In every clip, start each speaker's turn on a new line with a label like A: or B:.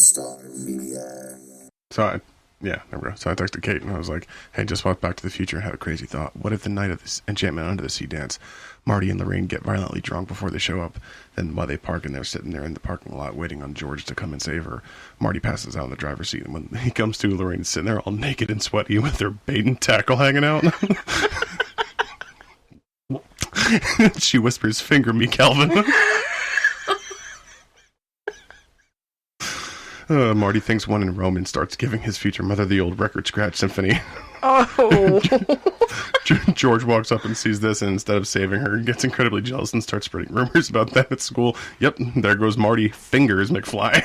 A: Star Media.
B: There we go. So I texted Kate and I was like, hey, just walked Back to the Future and had a crazy thought. What if the night of this Enchantment Under the Sea dance, Marty and Lorraine get violently drunk before they show up? Then while they park and they're sitting there in the parking lot waiting on George to come and save her, Marty passes out in the driver's seat. And when he comes to, Lorraine's sitting there all naked and sweaty with their bait and tackle hanging out. She whispers, finger me, Calvin. Marty thinks one in Rome and starts giving his future mother the old record scratch symphony.
C: Oh.
B: George walks up and sees this, and instead of saving her, gets incredibly jealous and starts spreading rumors about that at school. Yep, there goes Marty. Fingers McFly.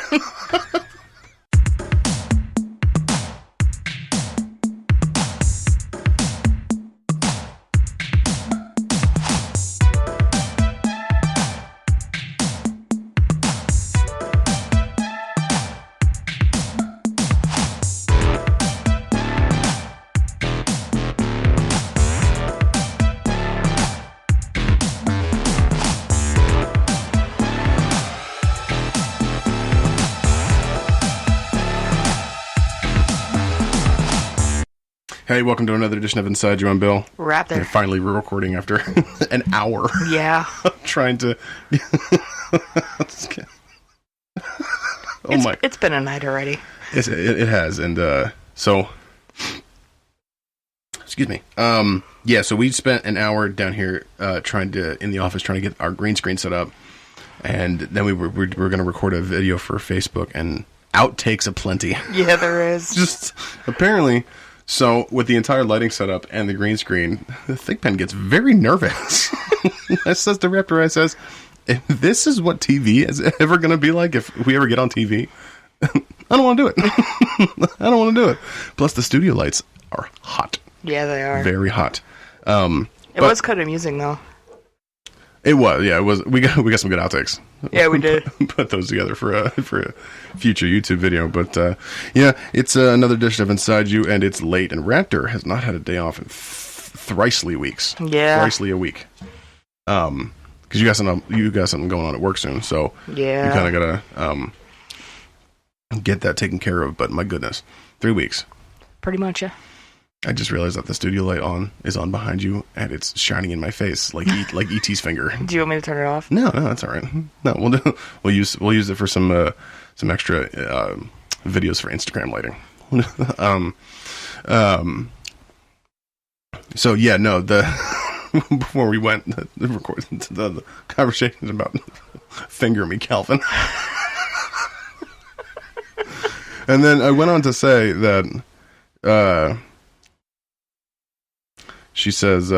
B: Hey, welcome to another edition of Inside You. I'm Bill.
C: Raptor.
B: We're finally recording after an hour.
C: Yeah.
B: Trying to...
C: It's been a night already.
B: It has, and so... Excuse me. So we spent an hour down here in the office trying to get our green screen set up, and then we were going to record a video for Facebook, and outtakes aplenty.
C: Yeah, there is.
B: Just apparently... So, with the entire lighting setup and the green screen, the Thigpen gets very nervous. I says to Raptor, I says, if this is what TV is ever going to be like if we ever get on TV, I don't want to do it. I don't want to do it. Plus, the studio lights are hot.
C: Yeah, they are.
B: Very hot.
C: It was kind of amusing, though.
B: It was, yeah. It was. We got some good outtakes.
C: Yeah, we did.
B: Put those together for a future YouTube video. But it's another edition of Inside You, and it's late. And Raptor has not had a day off in thrice-ly weeks.
C: Yeah,
B: thrice-ly a week. Because you got something going on at work soon, so
C: yeah,
B: you kind of gotta get that taken care of. But my goodness, 3 weeks.
C: Pretty much, yeah. I
B: just realized that the studio light is on behind you, and it's shining in my face like E.T.'s finger.
C: Do you want me to turn it off?
B: No, that's all right. No, we'll use it for some extra videos for Instagram lighting. So yeah, no. Before we went the conversations about finger me, Calvin, and then I went on to say that. She says,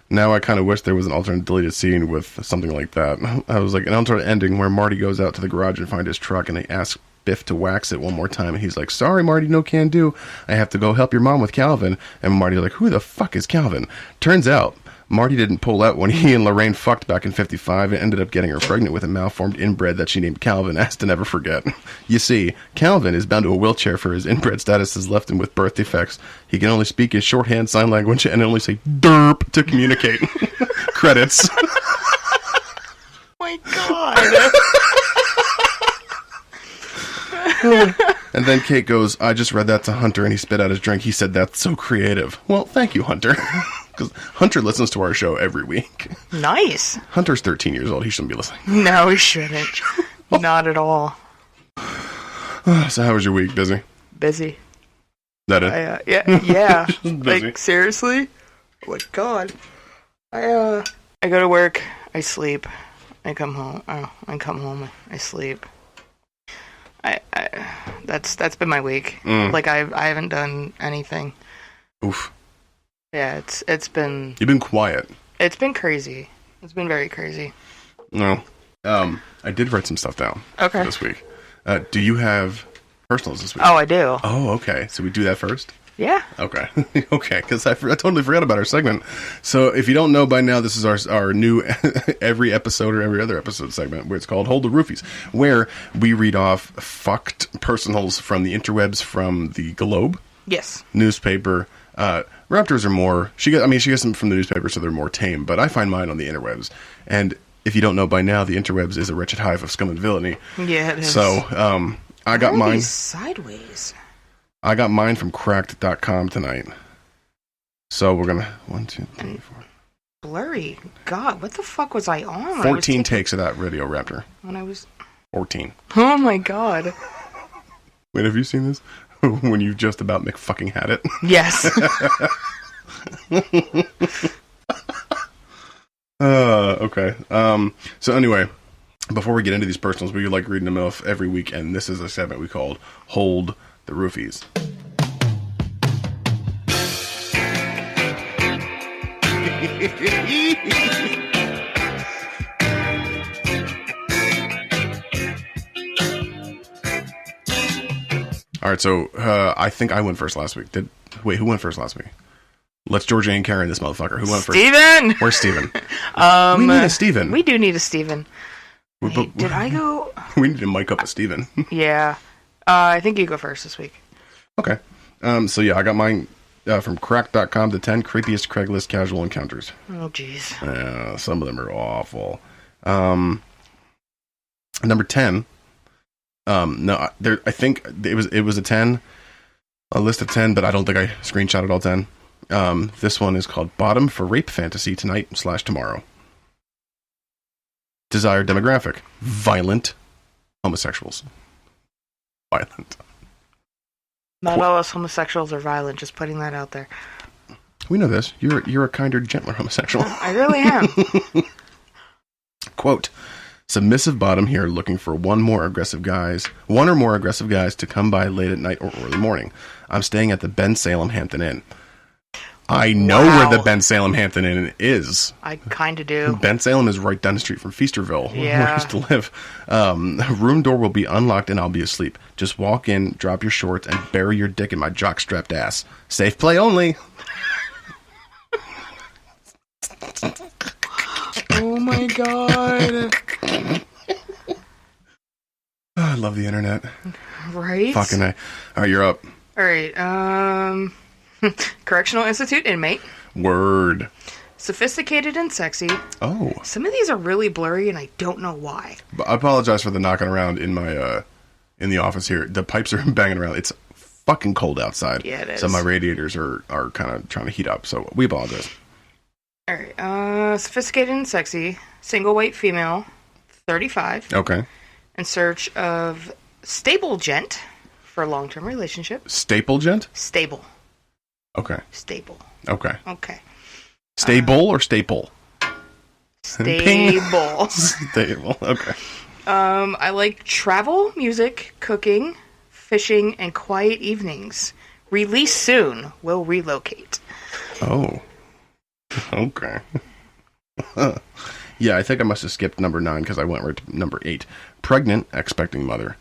B: now I kind of wish there was an alternate deleted scene with something like that. I was like, an alternate ending where Marty goes out to the garage and finds his truck and they ask Biff to wax it one more time. And he's like, sorry, Marty, no can do. I have to go help your mom with Calvin. And Marty's like, who the fuck is Calvin? Turns out, Marty didn't pull out when he and Lorraine fucked back in 55 and ended up getting her pregnant with a malformed inbred that she named Calvin, as to never forget. You see, Calvin is bound to a wheelchair for his inbred status has left him with birth defects. He can only speak his shorthand sign language and only say derp to communicate. Credits.
C: My God.
B: And then Kate goes, I just read that to Hunter and he spit out his drink. He said, that's so creative. Well, thank you, Hunter. Because Hunter listens to our show every week.
C: Nice.
B: Hunter's 13 years old. He shouldn't be listening.
C: No, he shouldn't. Not at all.
B: So how was your week? Busy?
C: Busy.
B: That it?
C: Yeah. Like, seriously? Oh my God. I go to work. I sleep. I come home. I come home. I sleep. That's been my week. Like I haven't done anything.
B: Oof.
C: Yeah, it's been.
B: You've been quiet.
C: It's been crazy. It's been very crazy.
B: No, I did write some stuff down.
C: Okay.
B: This week. Do you have personals this week?
C: Oh, I do.
B: Oh, okay. So we do that first.
C: Yeah.
B: Okay. Okay. Because I totally forgot about our segment. So if you don't know by now, this is our new every episode or every other episode segment where it's called Hold the Roofies, where we read off fucked personals from the interwebs, from the Globe.
C: Yes.
B: Newspaper. Raptors are more. She gets them from the newspaper, so they're more tame. But I find mine on the interwebs. And if you don't know by now, the interwebs is a wretched hive of scum and villainy.
C: Yeah, it is.
B: So I got mine
C: sideways.
B: I got mine from cracked.com tonight. So we're gonna 1, 2, 3, 4.
C: Blurry. God, what the fuck was I on?
B: 14 takes of that Radio Raptor.
C: When I was
B: 14.
C: Oh my god.
B: Wait, have you seen this? When you just about McFucking had it.
C: Yes.
B: Okay. So anyway, before we get into these personals, we like reading them off every week, and this is a segment we called Hold the Roofies. All right, so I think I went first last week. Wait, who went first last week? Let's Georgia and Karen this motherfucker. Who went first?
C: Steven!
B: Where's Steven? We need a Steven.
C: We do need a Steven. Wait, did I go?
B: We need to mic up a Steven.
C: Yeah. I think you go first this week.
B: Okay. So yeah, I got mine from crack.com, the 10 creepiest Craigslist casual encounters.
C: Oh, jeez.
B: Some of them are awful. Number 10. No, I think it was a 10, a list of 10, but I don't think I screenshotted all 10. This one is called Bottom for Rape Fantasy Tonight/Tomorrow. Desired demographic: violent homosexuals. Violent.
C: Not all us homosexuals are violent, just putting that out there.
B: We know this. You're a kinder, gentler homosexual.
C: I really am.
B: Quote: submissive bottom here looking for one or more aggressive guys to come by late at night or early morning. I'm staying at the Ben Salem Hampton Inn. I know where the Ben Salem Hampton Inn is.
C: I kind of do.
B: Ben Salem is right down the street from Feasterville, where I used to live. Room door will be unlocked and I'll be asleep. Just walk in, drop your shorts, and bury your dick in my jock-strapped ass. Safe play only.
C: Oh my god.
B: I love the internet.
C: Right?
B: Fucking A. All right, you're up.
C: All right. Correctional Institute inmate.
B: Word.
C: Sophisticated and sexy.
B: Oh.
C: Some of these are really blurry, and I don't know why.
B: But I apologize for the knocking around in my in the office here. The pipes are banging around. It's fucking cold outside.
C: Yeah, it is.
B: So my radiators are kind of trying to heat up. So we apologize.
C: All right. Sophisticated and sexy. Single white female. 35.
B: Okay.
C: In search of stable gent for a long-term relationship.
B: Staple gent?
C: Stable.
B: Okay.
C: Stable.
B: Okay.
C: Okay.
B: Stable or staple?
C: Stable.
B: Stable. Okay.
C: I like travel, music, cooking, fishing, and quiet evenings. Release soon. Will relocate.
B: Oh. Okay. Yeah, I think I must have skipped number 9 because I went right to number 8. Pregnant, expecting mother.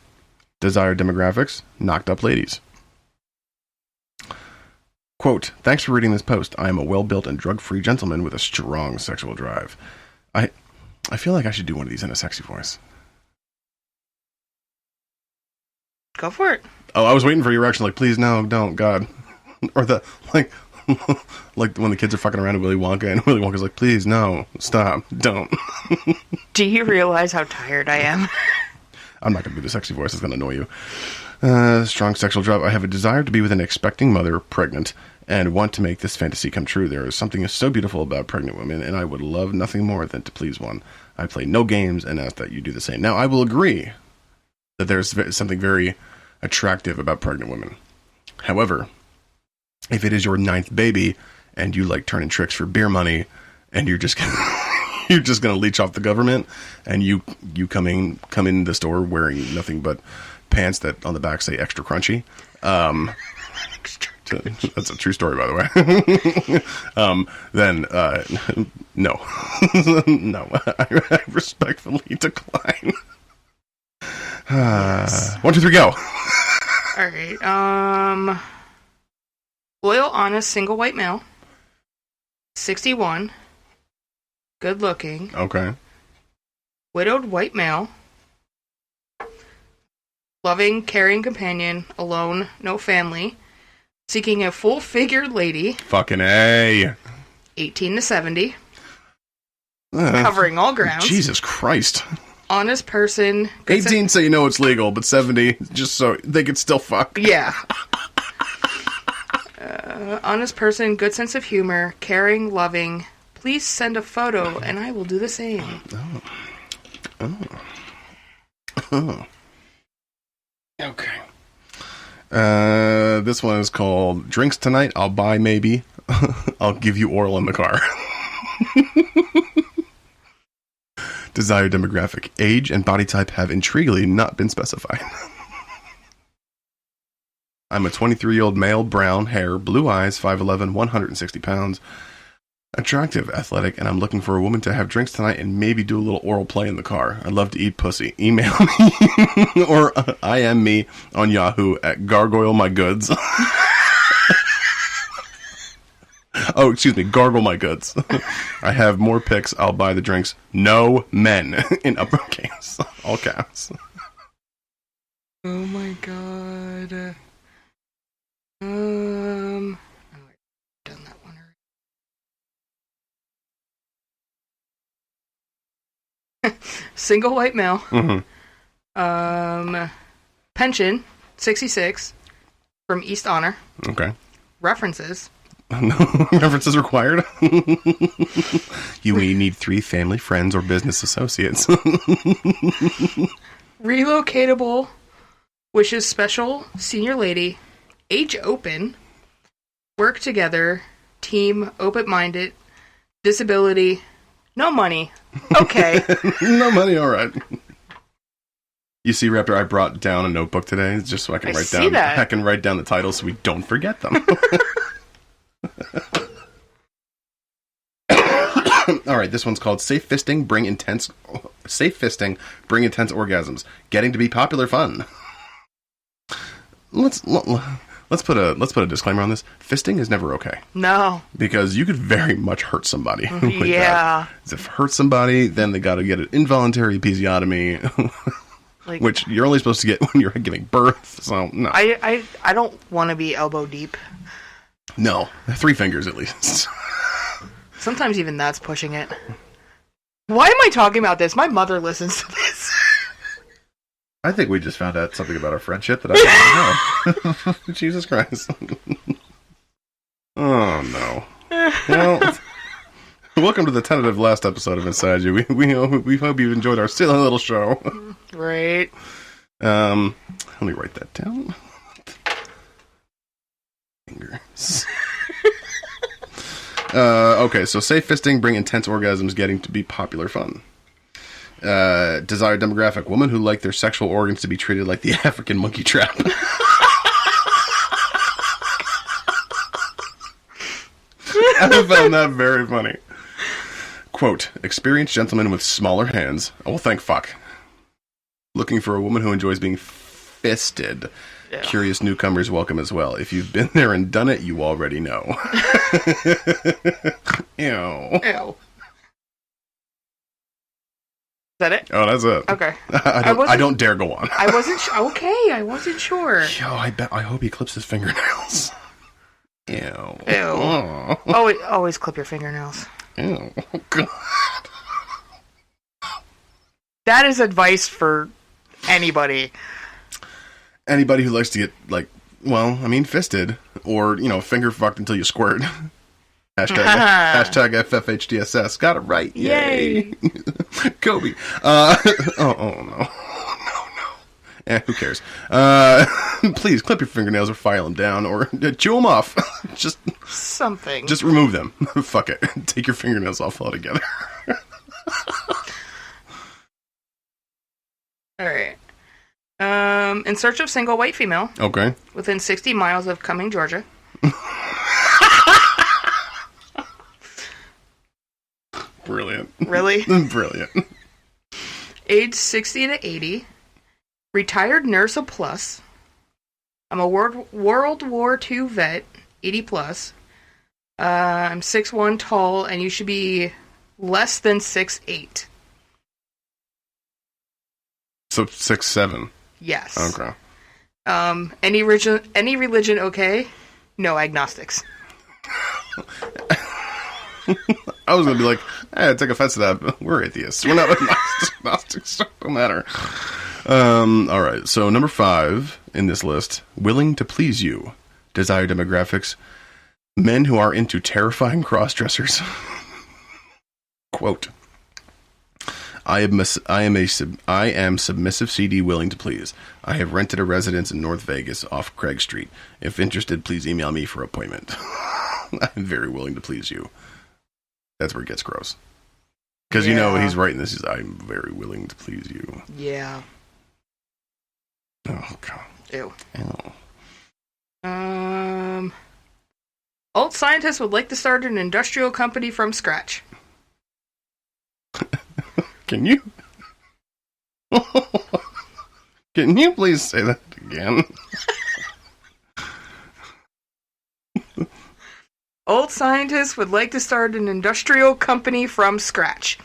B: Desired demographics, knocked up ladies. Quote, thanks for reading this post. I am a well-built and drug-free gentleman with a strong sexual drive. I feel like I should do one of these in a sexy voice.
C: Go for it.
B: Oh, I was waiting for your reaction, like, please, no, don't, God. Or the, like when the kids are fucking around at Willy Wonka, and Willy Wonka's like, please, no, stop, don't.
C: Do you realize how tired I am?
B: I'm not going to do the sexy voice, it's going to annoy you. Strong sexual drive. I have a desire to be with an expecting mother, pregnant, and want to make this fantasy come true. There is something so beautiful about pregnant women, and I would love nothing more than to please one. I play no games and ask that you do the same. Now, I will agree that there's something very attractive about pregnant women. However, if it is your 9th baby and you like turning tricks for beer money and you're just gonna leech off the government and you come in the store wearing nothing but pants that on the back say extra crunchy. That's a true story, by the way. Then no. No, I respectfully decline. Yes. 1, 2, 3, go.
C: All right. Loyal, honest, single white male. 61. Good looking.
B: Okay.
C: Widowed white male. Loving, caring companion. Alone, no family. Seeking a full-figured lady.
B: Fucking A.
C: 18 to 70. Covering all grounds.
B: Jesus Christ.
C: Honest person.
B: 18, so you know it's legal, but 70, just so they could still fuck.
C: Yeah. Honest person, good sense of humor, caring, loving. Please send a photo, and I will do the same.
B: Oh. Okay. This one is called Drinks Tonight, I'll Buy Maybe. I'll give you oral in the car. Desired demographic. Age and body type have intriguingly not been specified. I'm a 23-year-old male, brown hair, blue eyes, 5'11", 160 pounds. Attractive, athletic, and I'm looking for a woman to have drinks tonight and maybe do a little oral play in the car. I'd love to eat pussy. Email me or IM me on Yahoo at Gargoyle My Goods. Oh, excuse me, Gargle My Goods. I have more pics. I'll buy the drinks. No men in uppercase, all caps.
C: Oh my god. Done that one already. Single white male.
B: Mm-hmm.
C: Pension 66 from East Honor.
B: Okay.
C: References.
B: No references required. You may need 3 family, friends, or business associates.
C: Relocatable. Wishes special. Senior lady. Age open. Work together. Team. Open-minded. Disability. No money. Okay.
B: No money, alright. You see, Raptor, I brought down a notebook today just so I can I can write down the titles so we don't forget them. Alright, this one's called Safe Fisting, Bring Intense Orgasms. Getting to be popular fun. Let's put a disclaimer on this. Fisting is never okay.
C: No.
B: Because you could very much hurt somebody.
C: Yeah.
B: If hurt somebody, then they got to get an involuntary episiotomy, which you're only supposed to get when you're giving birth. So no.
C: I don't want to be elbow deep.
B: No, 3 fingers at least.
C: Sometimes even that's pushing it. Why am I talking about this? My mother listens to this.
B: I think we just found out something about our friendship that I didn't know. Jesus Christ. Oh, no. Well, welcome to the tentative last episode of Inside You. We hope you enjoyed our silly little show.
C: Right.
B: Let me write that down. Fingers. Okay, so safe fisting, bring intense orgasms, getting to be popular fun. Desired demographic, woman who like their sexual organs to be treated like the African monkey trap. I found that very funny. Quote, experienced gentleman with smaller hands. Oh, well, thank fuck. Looking for a woman who enjoys being fisted. Yeah. Curious newcomers welcome as well. If you've been there and done it, you already know. Ew.
C: Ew. Is that it?
B: Oh, that's it.
C: Okay.
B: I don't dare go on.
C: I wasn't sure.
B: Yo, I hope he clips his fingernails. Ew.
C: Ew. Oh. Always clip your fingernails.
B: Ew. God.
C: That is advice for anybody.
B: Anybody who likes to get, fisted. Or, finger fucked until you squirt. Hashtag FFHDSS. Got it right. Yay. Kobe. No. Who cares? Please clip your fingernails or file them down or chew them off. Just
C: something.
B: Just remove them. Fuck it. Take your fingernails off altogether.
C: All right. In search of single white female.
B: Okay.
C: Within 60 miles of Cumming, Georgia.
B: Brilliant.
C: Really?
B: Brilliant.
C: Age 60 to 80. Retired nurse a plus. I'm a World War II vet, 80 plus. I'm 6'1" tall, and you should be less than 6'8".
B: So 6'7".
C: Yes.
B: Okay.
C: Any religion okay? No, agnostics.
B: I was gonna be like, Hey, take offense to that. We're atheists. We're not agnostics. Don't matter. All right. So number 5 in this list, willing to please you. Desired demographics, men who are into terrifying cross-dressers. Quote, I am submissive CD willing to please. I have rented a residence in North Vegas off Craig Street. If interested, please email me for appointment. I'm very willing to please you. That's where it gets gross. Because you know he's writing this. I'm very willing to please you.
C: Yeah.
B: Oh, God.
C: Ew.
B: Ew.
C: Alt scientists would like to start an industrial company from scratch.
B: Can you? Can you please say that again?
C: Old scientists would like to start an industrial company from scratch.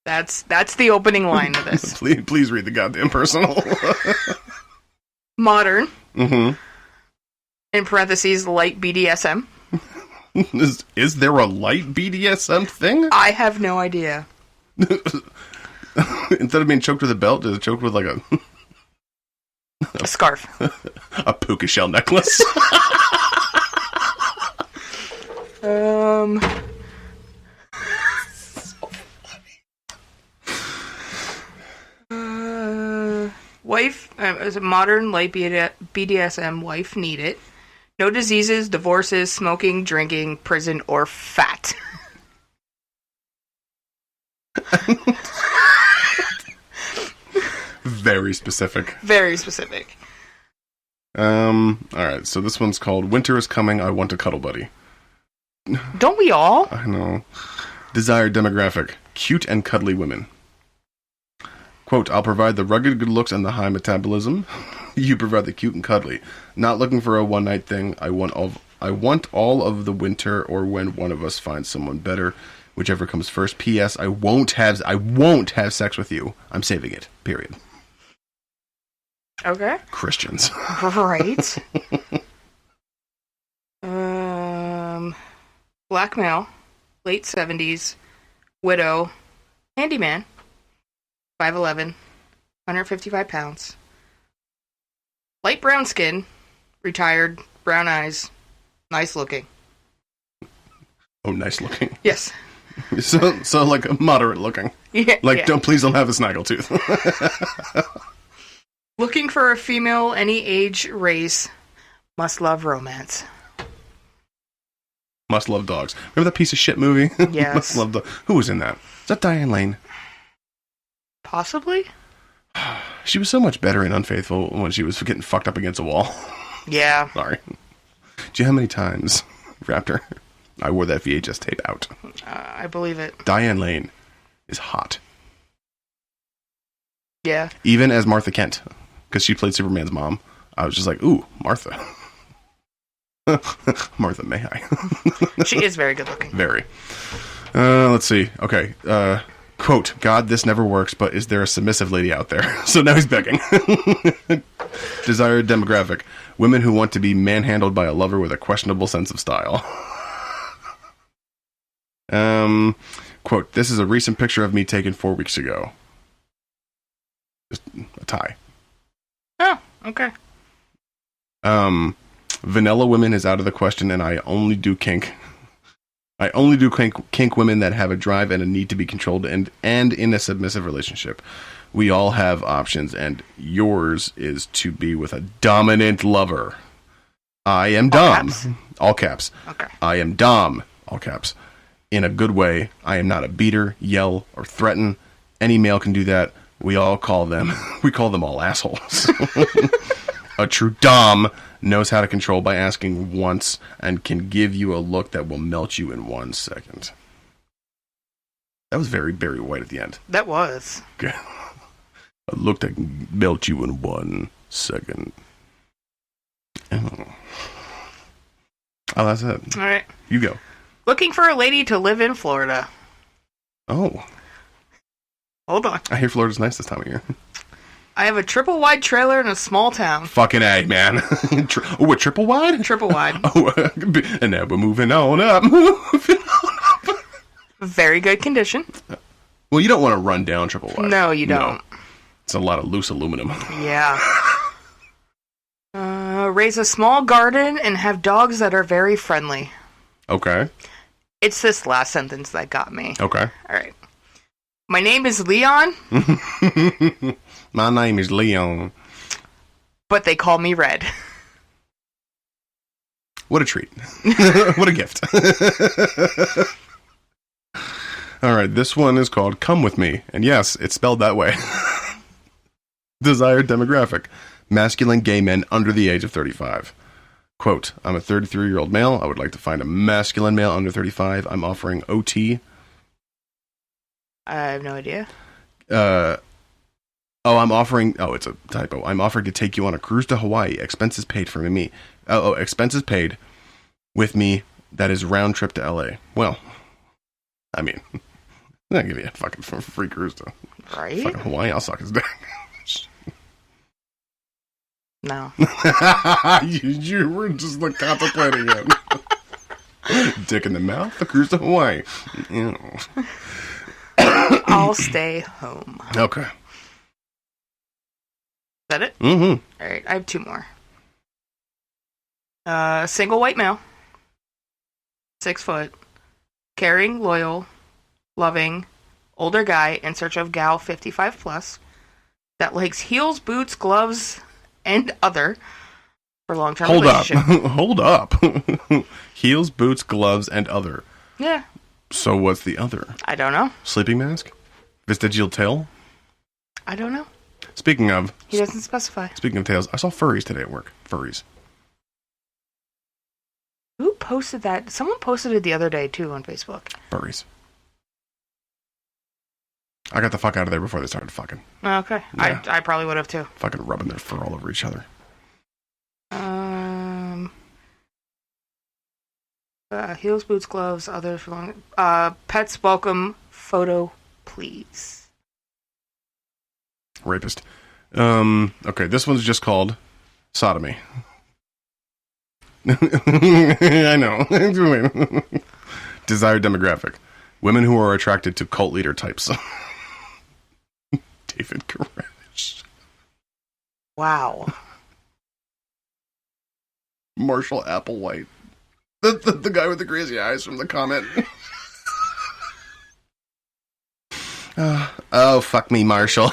C: That's the opening line of this.
B: Please read the goddamn personal.
C: Modern.
B: Mm-hmm.
C: In parentheses, light BDSM.
B: Is there a light BDSM thing?
C: I have no idea.
B: Instead of being choked with a belt, is it choked with like
C: a scarf?
B: A puka shell necklace?
C: So wife, as a modern light BDSM wife need it. No diseases, divorces, smoking, drinking, prison, or fat.
B: Very specific.
C: Very specific.
B: Alright, so this one's called Winter is Coming, I Want a Cuddle Buddy.
C: Don't we all?
B: I know. Desired demographic, cute and cuddly women. Quote, I'll provide the rugged good looks and the high metabolism. You provide the cute and cuddly. Not looking for a one-night thing. I want all of the winter or when one of us finds someone better. Whichever comes first. P.S. I won't have sex with you. I'm saving it. Period.
C: Okay.
B: Christians.
C: Right. Black male, late 70s, widow, handyman, 5'11", 155 pounds. Light brown skin, retired, brown eyes, nice looking.
B: Oh, nice looking.
C: Yes.
B: So like moderate looking.
C: Yeah.
B: Like, please don't have a snaggletooth.
C: Looking for a female, any age, race, must love romance.
B: Must love dogs. Remember that piece of shit movie?
C: Yes.
B: Must love dogs. Who was in that? Is that Diane Lane?
C: Possibly.
B: She was so much better and unfaithful when she was getting fucked up against a wall.
C: Yeah.
B: Sorry. Do you know how many times, Raptor, I wore that VHS tape out?
C: I believe it.
B: Diane Lane is hot.
C: Yeah.
B: Even as Martha Kent, because she played Superman's mom. I was just like, ooh, Martha. Martha, may I?
C: She is very good looking.
B: Very. Let's see. Okay. Quote, God, this never works, but is there a submissive lady out there? So now he's begging. Desired demographic, women who want to be manhandled by a lover with a questionable sense of style. Quote, this is a recent picture of me taken 4 weeks ago. Just a tie.
C: Oh, okay.
B: Vanilla women is out of the question, and I only do kink women that have a drive and a need to be controlled and in a submissive relationship. We all have options, and yours is to be with a dominant lover. I am dom. All caps. Okay. I am dom. All caps. In a good way. I am not a beater, yell, or threaten. Any male can do that. We call them all assholes. A true dom knows how to control by asking once and can give you a look that will melt you in 1 second. That was very Barry White at the end.
C: That was.
B: Okay. A look that can melt you in 1 second. Oh, that's it.
C: All right.
B: You go.
C: Looking for a lady to live in Florida.
B: Oh.
C: Hold on.
B: I hear Florida's nice this time of year.
C: I have a triple wide trailer in a small town.
B: Fucking A, man. A triple wide?
C: Triple wide.
B: Oh, and now we're moving on up. Moving on up.
C: Very good condition.
B: Well, you don't want to run down triple wide.
C: No, you don't.
B: No. It's a lot of loose aluminum.
C: Yeah. Raise a small garden and have dogs that are very friendly.
B: Okay.
C: It's this last sentence that got me.
B: Okay.
C: All right. My name is Leon.
B: My name is Leon.
C: But they call me Red.
B: What a treat. What a gift. All right, this one is called Come With Me. And yes, it's spelled that way. Desired demographic. Masculine gay men under the age of 35. Quote, I'm a 33-year-old male. I would like to find a masculine male under 35. I'm offering OT.
C: I have no idea.
B: I'm offering... Oh, it's a typo. I'm offering to take you on a cruise to Hawaii. Expenses paid for me. Expenses paid with me. That is round trip to LA. Well, I mean, I'll give you a fucking free cruise to fucking Hawaii. I'll suck his dick.
C: No.
B: you were just like contemplating it. Dick in the mouth, a cruise to Hawaii. Ew.
C: I'll stay home.
B: Okay. Is
C: that it?
B: Mm-hmm.
C: All right, I have two more. Single white male. 6 foot. Caring, loyal, loving, older guy in search of gal 55 plus that likes heels, boots, gloves, and other for long-term relationship.
B: Hold up. Heels, boots, gloves, and other.
C: Yeah.
B: So what's the other?
C: I don't know.
B: Sleeping mask? Vestigial tail?
C: I don't know.
B: Speaking of...
C: He doesn't specify.
B: Speaking of tails, I saw furries today at work. Furries.
C: Who posted that? Someone posted it the other day, too, on Facebook.
B: Furries. I got the fuck out of there before they started fucking.
C: Okay. Yeah. I probably would have, too.
B: Fucking rubbing their fur all over each other.
C: Heels, boots, gloves, others for long... pets welcome, photo, please.
B: Rapist. Okay, this one's just called sodomy. I know. Desired demographic. Women who are attracted to cult leader types. David Koresh.
C: Wow.
B: Marshall Applewhite. The guy with the crazy eyes from the comment. Oh, fuck me, Marshall.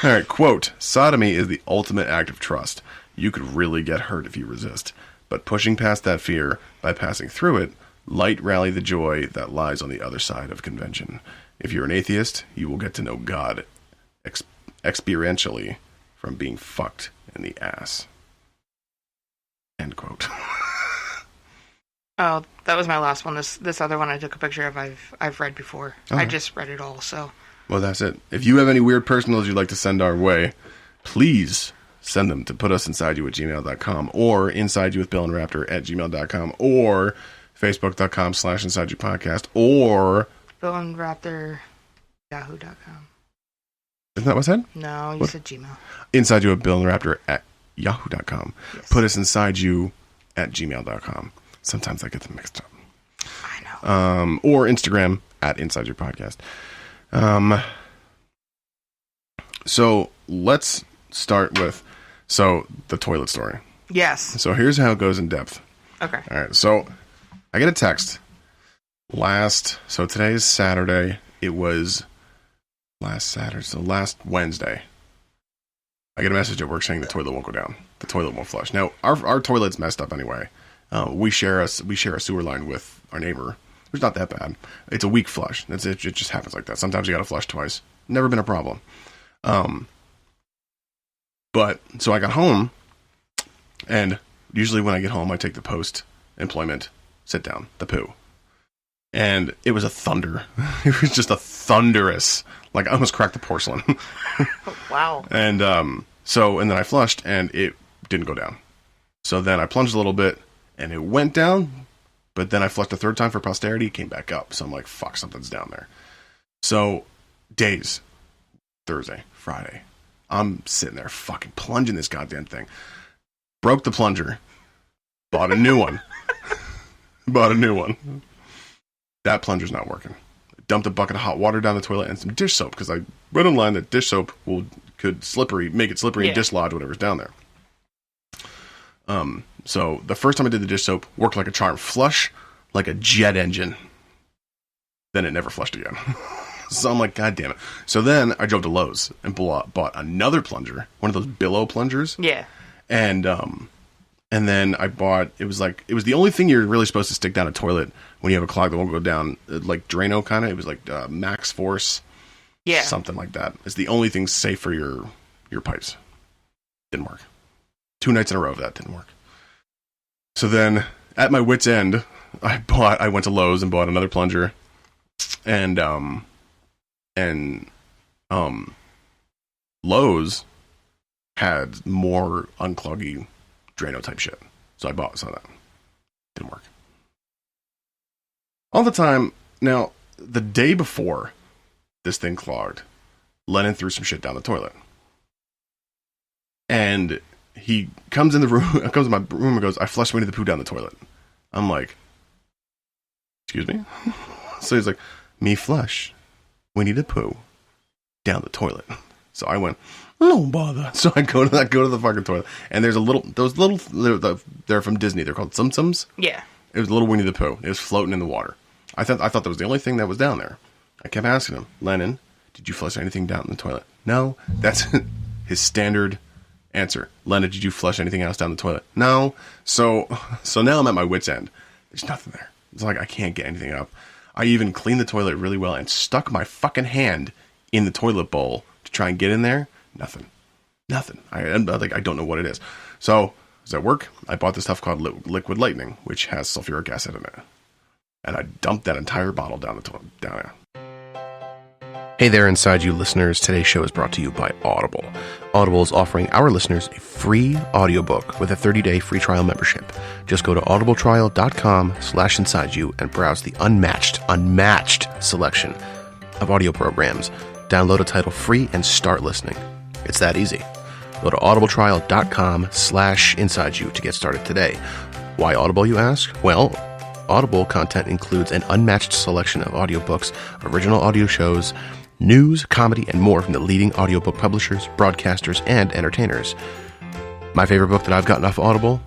B: Alright, quote, sodomy is the ultimate act of trust. You could really get hurt if you resist. But pushing past that fear, by passing through it, light rally the joy that lies on the other side of convention. If you're an atheist, you will get to know God experientially from being fucked in the ass. End quote.
C: Oh, that was my last one. This other one I took a picture of I've read before. I just read it all, so...
B: Well, that's it. If you have any weird personals you'd like to send our way, please send them to putusuinsideyou@gmail.com or insideyouwithbillandraptor@gmail.com or facebook.com/insideyoupodcast or
C: Bill and Raptor yahoo.com.
B: Isn't that what I said?
C: No, you said Gmail.
B: insideyouwithbillandraptor@yahoo.com.
C: Yes.
B: putusinsideyou@gmail.com. Sometimes I get them mixed up.
C: I know.
B: Or Instagram @insideyouPodcast. So let's start with the toilet story.
C: Yes.
B: So here's how it goes in depth.
C: Okay.
B: All right. So I get a text so today's Saturday. It was last Saturday. So last Wednesday, I get a message at work saying the toilet won't go down. The toilet won't flush. Now our toilet's messed up anyway. We share a sewer line with our neighbor. It's not that bad. It's a weak flush. That's it. It just happens like that. Sometimes you got to flush twice. Never been a problem. But so I got home, and usually when I get home, I take the post-employment sit down, the poo, and it was a thunder. It was just a thunderous. Like I almost cracked the porcelain.
C: Wow.
B: And then I flushed, and it didn't go down. So then I plunged a little bit, and it went down. But then I flushed a third time for posterity, it came back up. So I'm like, fuck, something's down there. So, days. Thursday, Friday. I'm sitting there fucking plunging this goddamn thing. Broke the plunger. Bought a new one. Bought a new one. That plunger's not working. I dumped a bucket of hot water down the toilet and some dish soap because I read online that dish soap could make it slippery and dislodge whatever's down there. So the first time I did the dish soap, worked like a charm. Flush like a jet engine. Then it never flushed again. So I'm like, God damn it. So then I drove to Lowe's and bought another plunger, one of those billow plungers.
C: Yeah.
B: And then I bought, it was the only thing you're really supposed to stick down a toilet when you have a clog that won't go down, like Drano kind of. It was like Max Force.
C: Yeah.
B: Something like that. It's the only thing safe for your pipes. Didn't work. 2 nights in a row that didn't work. So then, at my wit's end, I went to Lowe's and bought another plunger. And Lowe's had more uncloggy Drano type shit. So I bought some of that. Didn't work. All the time. Now, the day before this thing clogged, Lennon threw some shit down the toilet. And he comes in my room and goes, I flushed Winnie the Pooh down the toilet. I'm like, excuse me? So he's like, me flush Winnie the Pooh down the toilet. So I went, no bother. So I go to the fucking toilet, and there's they're from Disney. They're called Tsum Tsums.
C: Yeah.
B: It was a little Winnie the Pooh. It was floating in the water. I thought that was the only thing that was down there. I kept asking him, Lennon, did you flush anything down in the toilet? No. That's his standard answer. Lennon, did you flush anything else down the toilet? No. So now I'm at my wit's end. There's nothing there. It's like I can't get anything up. I even cleaned the toilet really well and stuck my fucking hand in the toilet bowl to try and get in there. Nothing. I don't know what it is. So, does that work? I bought this stuff called Liquid Lightning, which has sulfuric acid in it. And I dumped that entire bottle down there. Hey there, Inside You listeners. Today's show is brought to you by Audible. Audible is offering our listeners a free audiobook with a 30-day free trial membership. Just go to audibletrial.com/insideyou and browse the unmatched selection of audio programs. Download a title free and start listening. It's that easy. Go to audibletrial.com/insideyou to get started today. Why Audible, you ask? Well, Audible content includes an unmatched selection of audiobooks, original audio shows, news, comedy, and more from the leading audiobook publishers, broadcasters, and entertainers. My favorite book that I've gotten off Audible,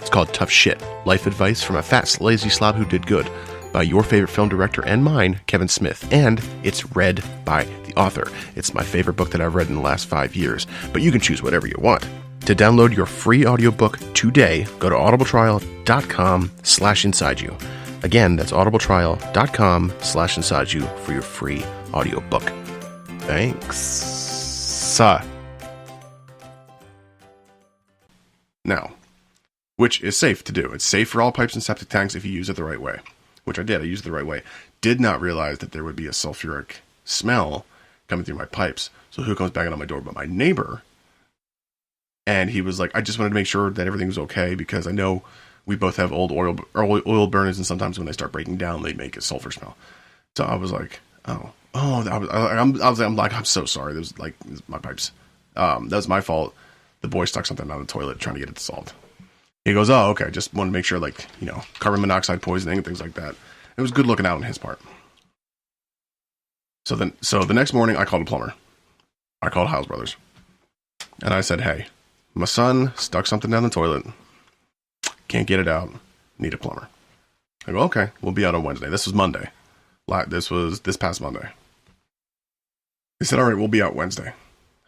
B: it's called Tough Shit, Life Advice from a Fat, Lazy Slob Who Did Good, by your favorite film director and mine, Kevin Smith, and it's read by the author. It's my favorite book that I've read in the last 5 years, but you can choose whatever you want. To download your free audiobook today, go to audibletrial.com/insideyou. Again, that's audibletrial.com/insideyou for your free audiobook. Thanks. Now, which is safe to do. It's safe for all pipes and septic tanks if you use it the right way, which I did. I used it the right way. Did not realize that there would be a sulfuric smell coming through my pipes. So who comes banging on my door but my neighbor? And he was like, I just wanted to make sure that everything was okay because I know we both have old oil burners, and sometimes when they start breaking down, they make a sulfur smell. So I was like, I'm so sorry. There's my pipes. That was my fault. The boy stuck something down the toilet trying to get it dissolved. He goes, oh, okay. Just want to make sure, carbon monoxide poisoning and things like that. It was good looking out on his part. So the next morning, I called a plumber. I called House Brothers, and I said, hey, my son stuck something down the toilet. Can't get it out. Need a plumber. I go, okay, we'll be out on Wednesday. This was Monday. This was this past Monday. They said, all right, we'll be out Wednesday.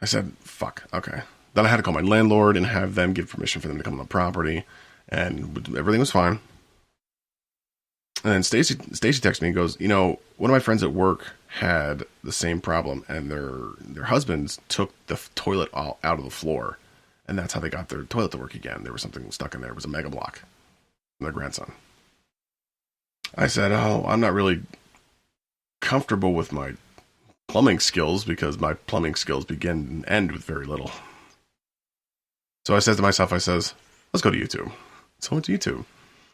B: I said, fuck, okay. Then I had to call my landlord and have them give permission for them to come on the property, and everything was fine. And then Stacy texted me and goes, one of my friends at work had the same problem, and their husbands took the toilet out of the floor, and that's how they got their toilet to work again. There was something stuck in there. It was a mega block from their grandson. I said, oh, I'm not really comfortable with my plumbing skills because my plumbing skills begin and end with very little. So I said to myself, let's go to YouTube. So I went to YouTube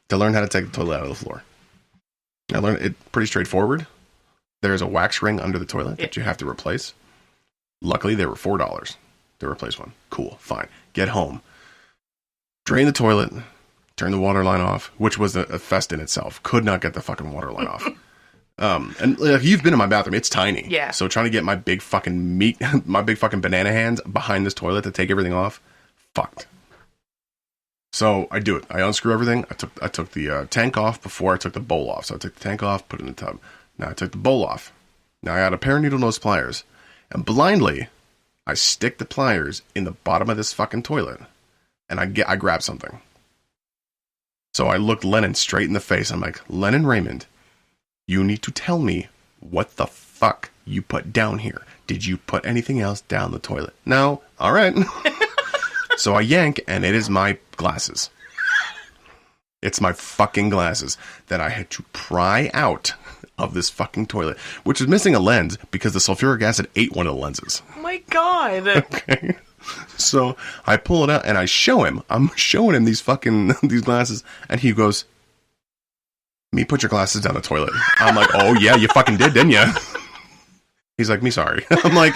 B: to learn how to take the toilet out of the floor. I learned it pretty straightforward. There's a wax ring under the toilet that you have to replace. Luckily, they were $4 to replace one. Cool, fine. Get home. Drain the toilet. Turn the water line off, which was a fest in itself. Could not get the fucking water line off. And you've been in my bathroom. It's tiny.
C: Yeah.
B: So trying to get my big fucking my big fucking banana hands behind this toilet to take everything off, fucked. So I do it. I unscrew everything. I took the tank off before I took the bowl off. So I took the tank off, put it in the tub. Now I took the bowl off. Now I got a pair of needle nose pliers, and blindly, I stick the pliers in the bottom of this fucking toilet, and I grab something. So I looked Lennon straight in the face. I'm like, Lennon Raymond, you need to tell me what the fuck you put down here. Did you put anything else down the toilet? No? All right. So I yank, and it is my glasses. It's my fucking glasses that I had to pry out of this fucking toilet, which is missing a lens because the sulfuric acid ate one of the lenses.
C: Oh my God.
B: Okay. So I pull it out and I show him. I'm showing him these glasses, and he goes, "Me put your glasses down the toilet." I'm like, "Oh yeah, you fucking did, didn't you?" He's like, "Me sorry." I'm like,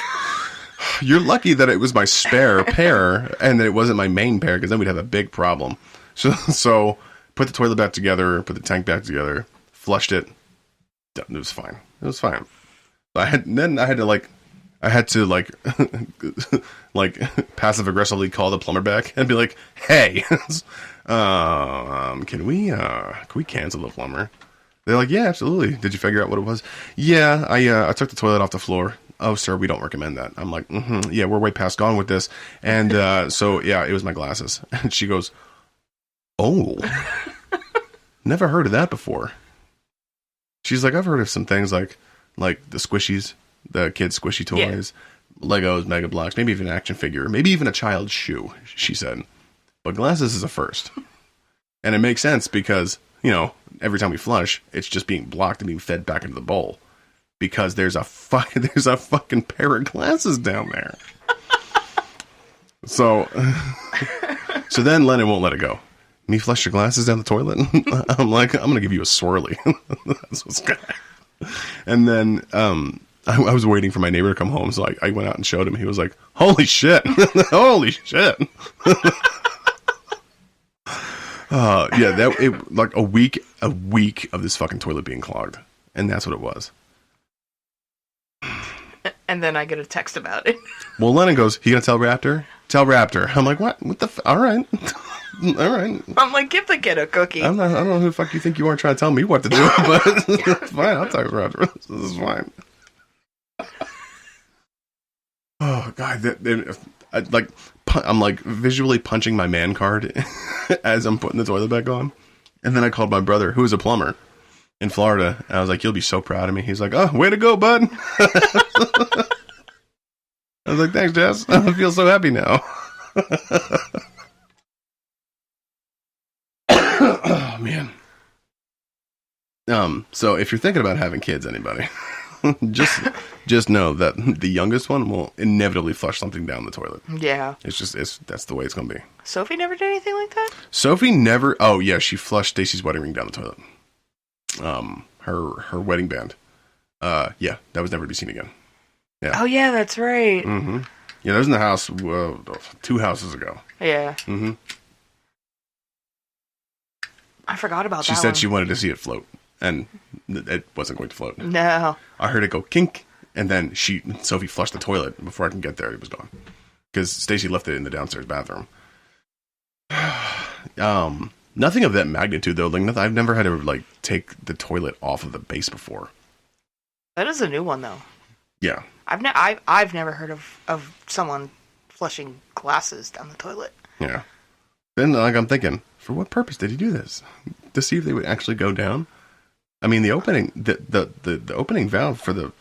B: "You're lucky that it was my spare pair and that it wasn't my main pair, because then we'd have a big problem." So put the toilet back together, put the tank back together, flushed it. It was fine. It was fine. I had to passive aggressively call the plumber back and be like, "Hey, can we cancel the plumber?" They're like, "Yeah, absolutely. Did you figure out what it was?" "Yeah, I took the toilet off the floor." "Oh, sir, we don't recommend that." I'm like, "Yeah, we're way past gone with this." And so yeah, it was my glasses. And she goes, "Oh, never heard of that before." She's like, "I've heard of some things like the squishies, the kids' squishy toys, Legos, Mega Bloks, maybe even an action figure, maybe even a child's shoe," she said. "But glasses is a first." And it makes sense because, every time we flush, it's just being blocked and being fed back into the bowl. Because there's a fucking pair of glasses down there. So then Lennon won't let it go. "Me flush your glasses down the toilet?" I'm like, "I'm going to give you a swirly." That's what's going to happen. And then I was waiting for my neighbor to come home, so I went out and showed him. He was like, "Holy shit." Holy shit. Like a week of this fucking toilet being clogged. And that's what it was.
C: And then I get a text about it.
B: Well, Lennon goes, "You gonna tell Raptor?" "Tell Raptor." I'm like, "What? What the all right." All right.
C: I'm like, give the kid a cookie.
B: I don't know who the fuck you think you are trying to tell me what to do, but it's fine. I'll talk about it. This is fine. Oh God, I'm like visually punching my man card as I'm putting the toilet back on, and then I called my brother, who is a plumber in Florida, and I was like, "You'll be so proud of me." He's like, "Oh, way to go, bud." I was like, "Thanks, Jess. I feel so happy now." Oh man. So if you're thinking about having kids, anybody, just know that the youngest one will inevitably flush something down the toilet.
C: Yeah.
B: That's the way it's gonna be.
C: Sophie never did anything like that?
B: Sophie never. Oh yeah, she flushed Stacy's wedding ring down the toilet. Her wedding band. Yeah, that was never to be seen again. Yeah.
C: Oh yeah, that's right.
B: Mm-hmm. Yeah, that was in the house 2 houses ago.
C: Yeah.
B: Mm-hmm.
C: I forgot about that.
B: She said she wanted to see it float, and it wasn't going to float.
C: No. I
B: heard it go kink, and then Sophie flushed the toilet. Before I can get there, it was gone. Because Stacy left it in the downstairs bathroom. Nothing of that magnitude, though. I've never had to, take the toilet off of the base before.
C: That is a new one, though.
B: Yeah.
C: I've never heard of someone flushing glasses down the toilet.
B: Yeah. Then, I'm thinking, for what purpose did he do this? To see if they would actually go down? I mean, the opening valve for the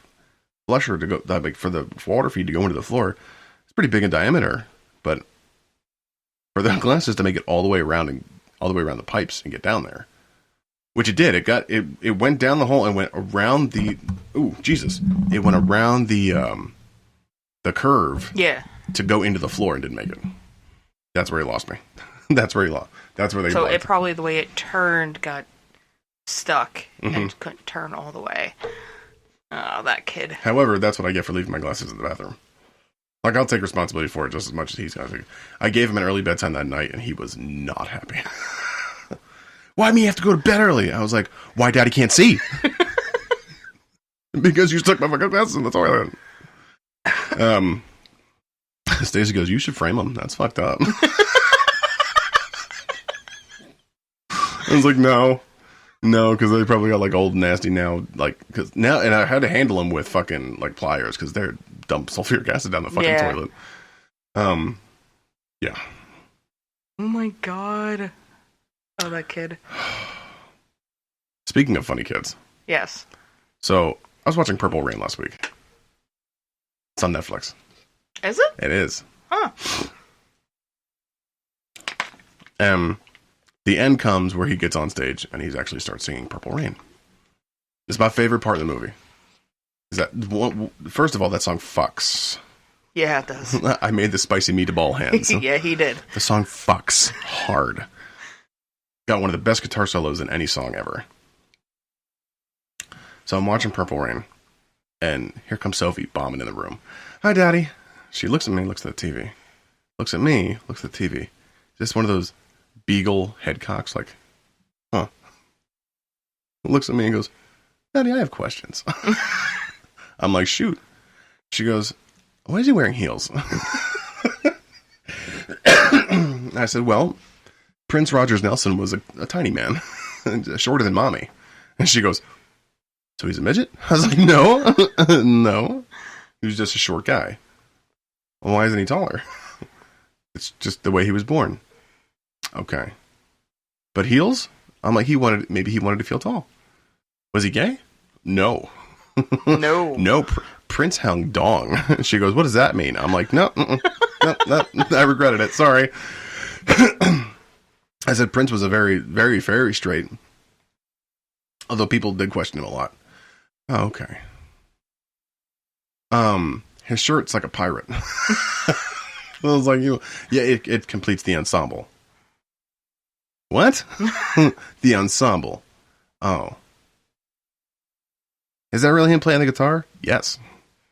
B: flusher to go, for the water feed to go into the floor, it's pretty big in diameter. But for the glasses to make it all the way around the pipes and get down there, which it did. It went down the hole and went around the. Ooh, Jesus! It went around the curve.
C: Yeah.
B: To go into the floor and didn't make it. That's where he lost me. That's where they.
C: So it probably the way it turned got stuck and couldn't turn all the way. Oh, that kid.
B: However, that's what I get for leaving my glasses in the bathroom. I'll take responsibility for it just as much as he's got to. I gave him an early bedtime that night, and he was not happy. Why me have to go to bed early? I was like, why Daddy can't see? Because you stuck my fucking glasses in the toilet. Stacey goes, you should frame them. That's fucked up. I was like, no, because they probably got like old nasty now, like because now, and I had to handle them with fucking like pliers because they're dump sulfuric acid down the fucking toilet. Yeah.
C: Oh my god. Oh, that kid.
B: Speaking of funny kids.
C: Yes.
B: So I was watching Purple Rain last week. It's on Netflix.
C: Is it?
B: It is.
C: Huh.
B: The end comes where he gets on stage and he actually starts singing Purple Rain. It's my favorite part of the movie. Is that first of all, that song fucks.
C: Yeah, it does.
B: I made the spicy meatball hands.
C: Yeah, he did.
B: The song fucks hard. Got one of the best guitar solos in any song ever. So I'm watching Purple Rain, and here comes Sophie bombing in the room. Hi, Daddy. She looks at me, looks at the TV. Looks at me, looks at the TV. Just one of those beagle head cocks, like, huh. Looks at me and goes, Daddy, I have questions. I'm like, shoot. She goes, why is he wearing heels? I said, well, Prince Rogers Nelson was a tiny man, shorter than Mommy. And she goes, so he's a midget? I was like, no, no. He was just a short guy. Well, why isn't he taller? It's just the way he was born. Okay. But heels? I'm like, maybe he wanted to feel tall. Was he gay? No.
C: No.
B: No, Prince hung dong. She goes, what does that mean? I'm like, no, no, I regretted it. Sorry. I said Prince was a very, very, very straight. Although people did question him a lot. Oh, okay. His shirt's like a pirate. I was like, yeah, it completes the ensemble. What? The ensemble. Oh. Is that really him playing the guitar? Yes.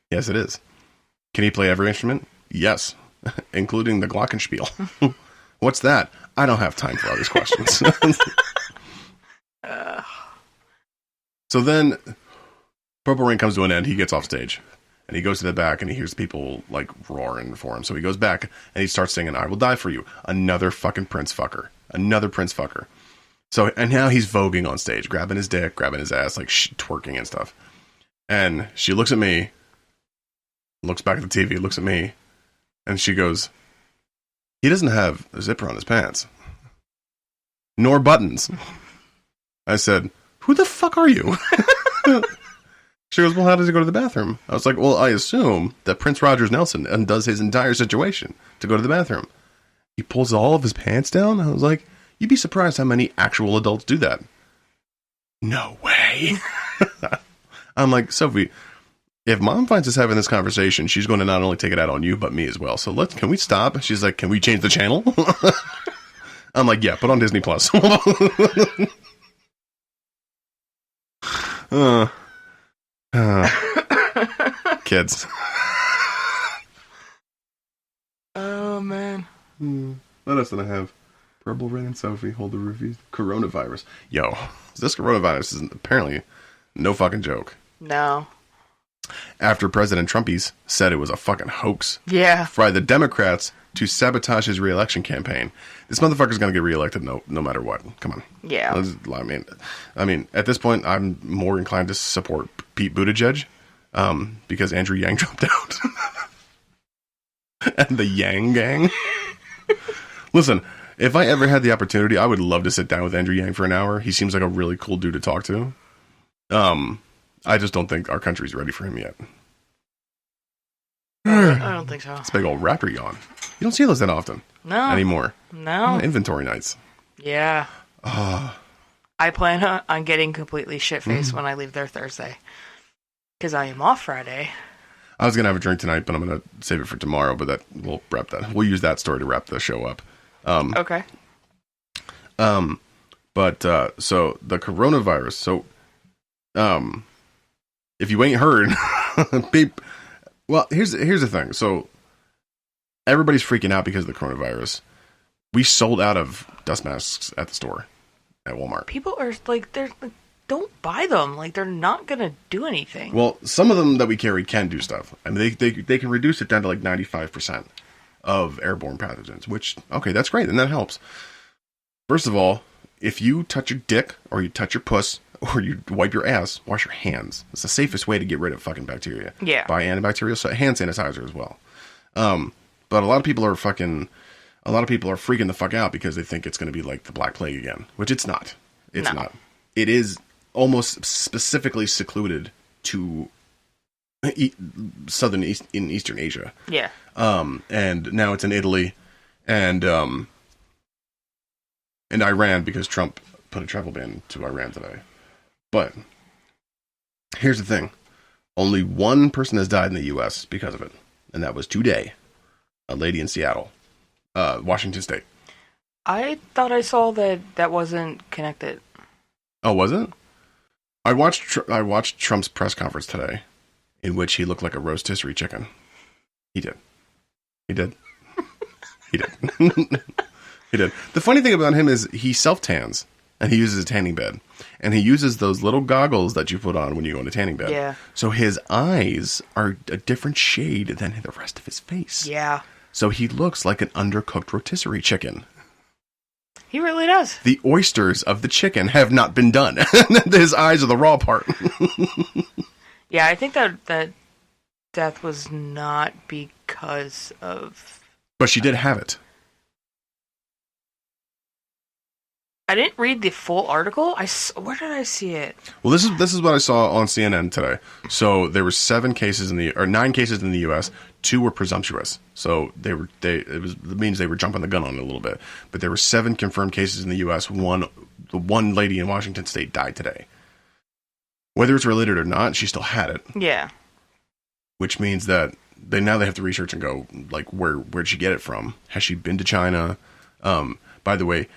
B: Yes, it is. Can he play every instrument? Yes. Including the glockenspiel. What's that? I don't have time for all these questions. So then, Purple Rain comes to an end. He gets off stage. And he goes to the back and he hears people like roaring for him. So he goes back and he starts singing, I Will Die For You. Another fucking Prince fucker. Another Prince fucker. So, and now he's voguing on stage, grabbing his dick, grabbing his ass, like twerking and stuff. And she looks at me, looks back at the TV, looks at me, and she goes, he doesn't have a zipper on his pants. Nor buttons. I said, who the fuck are you? She goes, well, how does he go to the bathroom? I was like, well, I assume that Prince Rogers Nelson undoes his entire situation to go to the bathroom. He pulls all of his pants down? I was like, you'd be surprised how many actual adults do that. No way. I'm like, Sophie, if Mom finds us having this conversation, she's going to not only take it out on you, but me as well. So can we stop? She's like, can we change the channel? I'm like, yeah, put on Disney Plus. Kids.
C: Oh, man.
B: What else did I have? Purple Rain and Sophie hold the review. Coronavirus. Yo, this coronavirus is apparently no fucking joke.
C: No.
B: After President Trumpies said it was a fucking hoax.
C: Yeah.
B: For the Democrats to sabotage his re-election campaign. This motherfucker's going to get reelected no matter what. Come on.
C: Yeah.
B: I mean, at this point, I'm more inclined to support Pete Buttigieg because Andrew Yang dropped out. And the Yang gang. Listen, if I ever had the opportunity, I would love to sit down with Andrew Yang for an hour. He seems like a really cool dude to talk to. I just don't think our country's ready for him yet.
C: I don't think so.
B: It's a big old raptor yawn. You don't see those that often.
C: No.
B: Anymore.
C: No.
B: Inventory nights.
C: Yeah. I plan on getting completely shit-faced when I leave there Thursday. Because I am off Friday. I
B: was going to have a drink tonight, but I'm going to save it for tomorrow, but we'll wrap that. We'll use that story to wrap the show up.
C: Okay.
B: But so the coronavirus. So, if you ain't heard, well, here's the thing. So everybody's freaking out because of the coronavirus. We sold out of dust masks at the store. at Walmart.
C: People are like, don't buy them. Like, they're not going to do anything.
B: Well, some of them that we carry can do stuff. I mean, they can reduce it down to like 95% of airborne pathogens, which, okay, that's great, and that helps. First of all, if you touch your dick, or you touch your puss, or you wipe your ass, wash your hands. It's the safest way to get rid of fucking bacteria.
C: Yeah.
B: Buy antibacterial hand sanitizer as well. But a lot of people are freaking the fuck out because they think it's going to be like the Black Plague again, which it's not. It's not. It is almost specifically secluded to in Eastern Asia.
C: Yeah.
B: And now it's in Italy and Iran because Trump put a travel ban to Iran today. But here's the thing. Only one person has died in the U.S. because of it. And that was today. A lady in Seattle, Washington State.
C: I thought I saw that wasn't connected.
B: Oh, was it? I watched Trump's press conference today, in which he looked like a rotisserie chicken. He did. He did. He did. The funny thing about him is he self-tans, and he uses a tanning bed. And he uses those little goggles that you put on when you go in a tanning bed.
C: Yeah.
B: So his eyes are a different shade than the rest of his face.
C: Yeah.
B: So he looks like an undercooked rotisserie chicken.
C: He really does.
B: The oysters of the chicken have not been done. His eyes are the raw part.
C: Yeah, I think that death was not because of...
B: But she did have it.
C: I didn't read the full article. Where did I see it?
B: Well, this is what I saw on CNN today. So there were 9 cases in the U.S. 2 were presumptuous. So it means they were jumping the gun on it a little bit. But there were 7 confirmed cases in the U.S. One lady in Washington State died today. Whether it's related or not, she still had it.
C: Yeah.
B: Which means that they have to research and go like where'd she get it from? Has she been to China? By the way,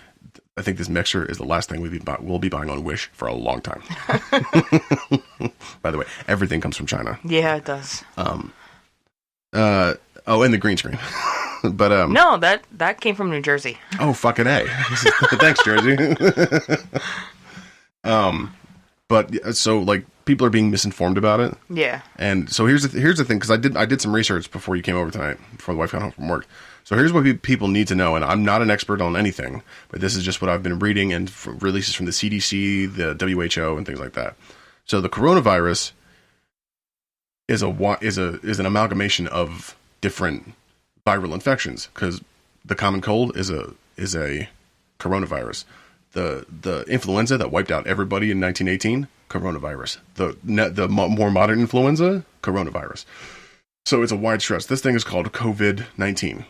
B: I think this mixer is the last thing we'll be buying on Wish for a long time. By the way, everything comes from China.
C: Yeah, it does.
B: And the green screen. But
C: no, that came from New Jersey.
B: Oh, fucking A. Thanks, Jersey. But so like people are being misinformed about it.
C: Yeah.
B: And so here's the thing, because I did some research before you came over tonight, before the wife got home from work. So here's what people need to know, and I'm not an expert on anything, but this is just what I've been reading and releases from the CDC, the WHO, and things like that. So the coronavirus is an amalgamation of different viral infections, because the common cold is a coronavirus. The influenza that wiped out everybody in 1918, coronavirus. The more modern influenza, coronavirus. So it's a wide stretch. This thing is called COVID-19.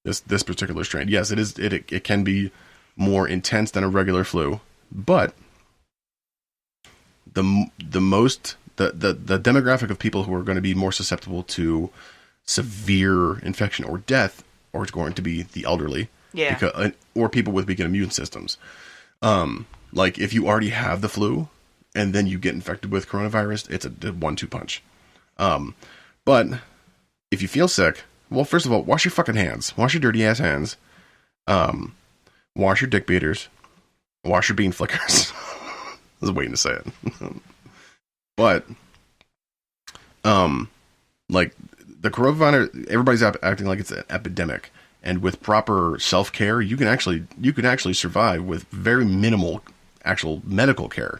B: This particular strain. Yes, it is. It can be more intense than a regular flu, but the demographic of people who are going to be more susceptible to severe infection or death, or it's going to be the elderly,
C: yeah,
B: or people with weakened immune systems. Like if you already have the flu and then you get infected with coronavirus, it's a 1-2 punch. But if you feel sick, well, first of all, wash your fucking hands. Wash your dirty ass hands. Wash your dick beaters. Wash your bean flickers. I was waiting to say it. But, like the coronavirus, everybody's acting like it's an epidemic, and with proper self-care, you can actually survive with very minimal actual medical care.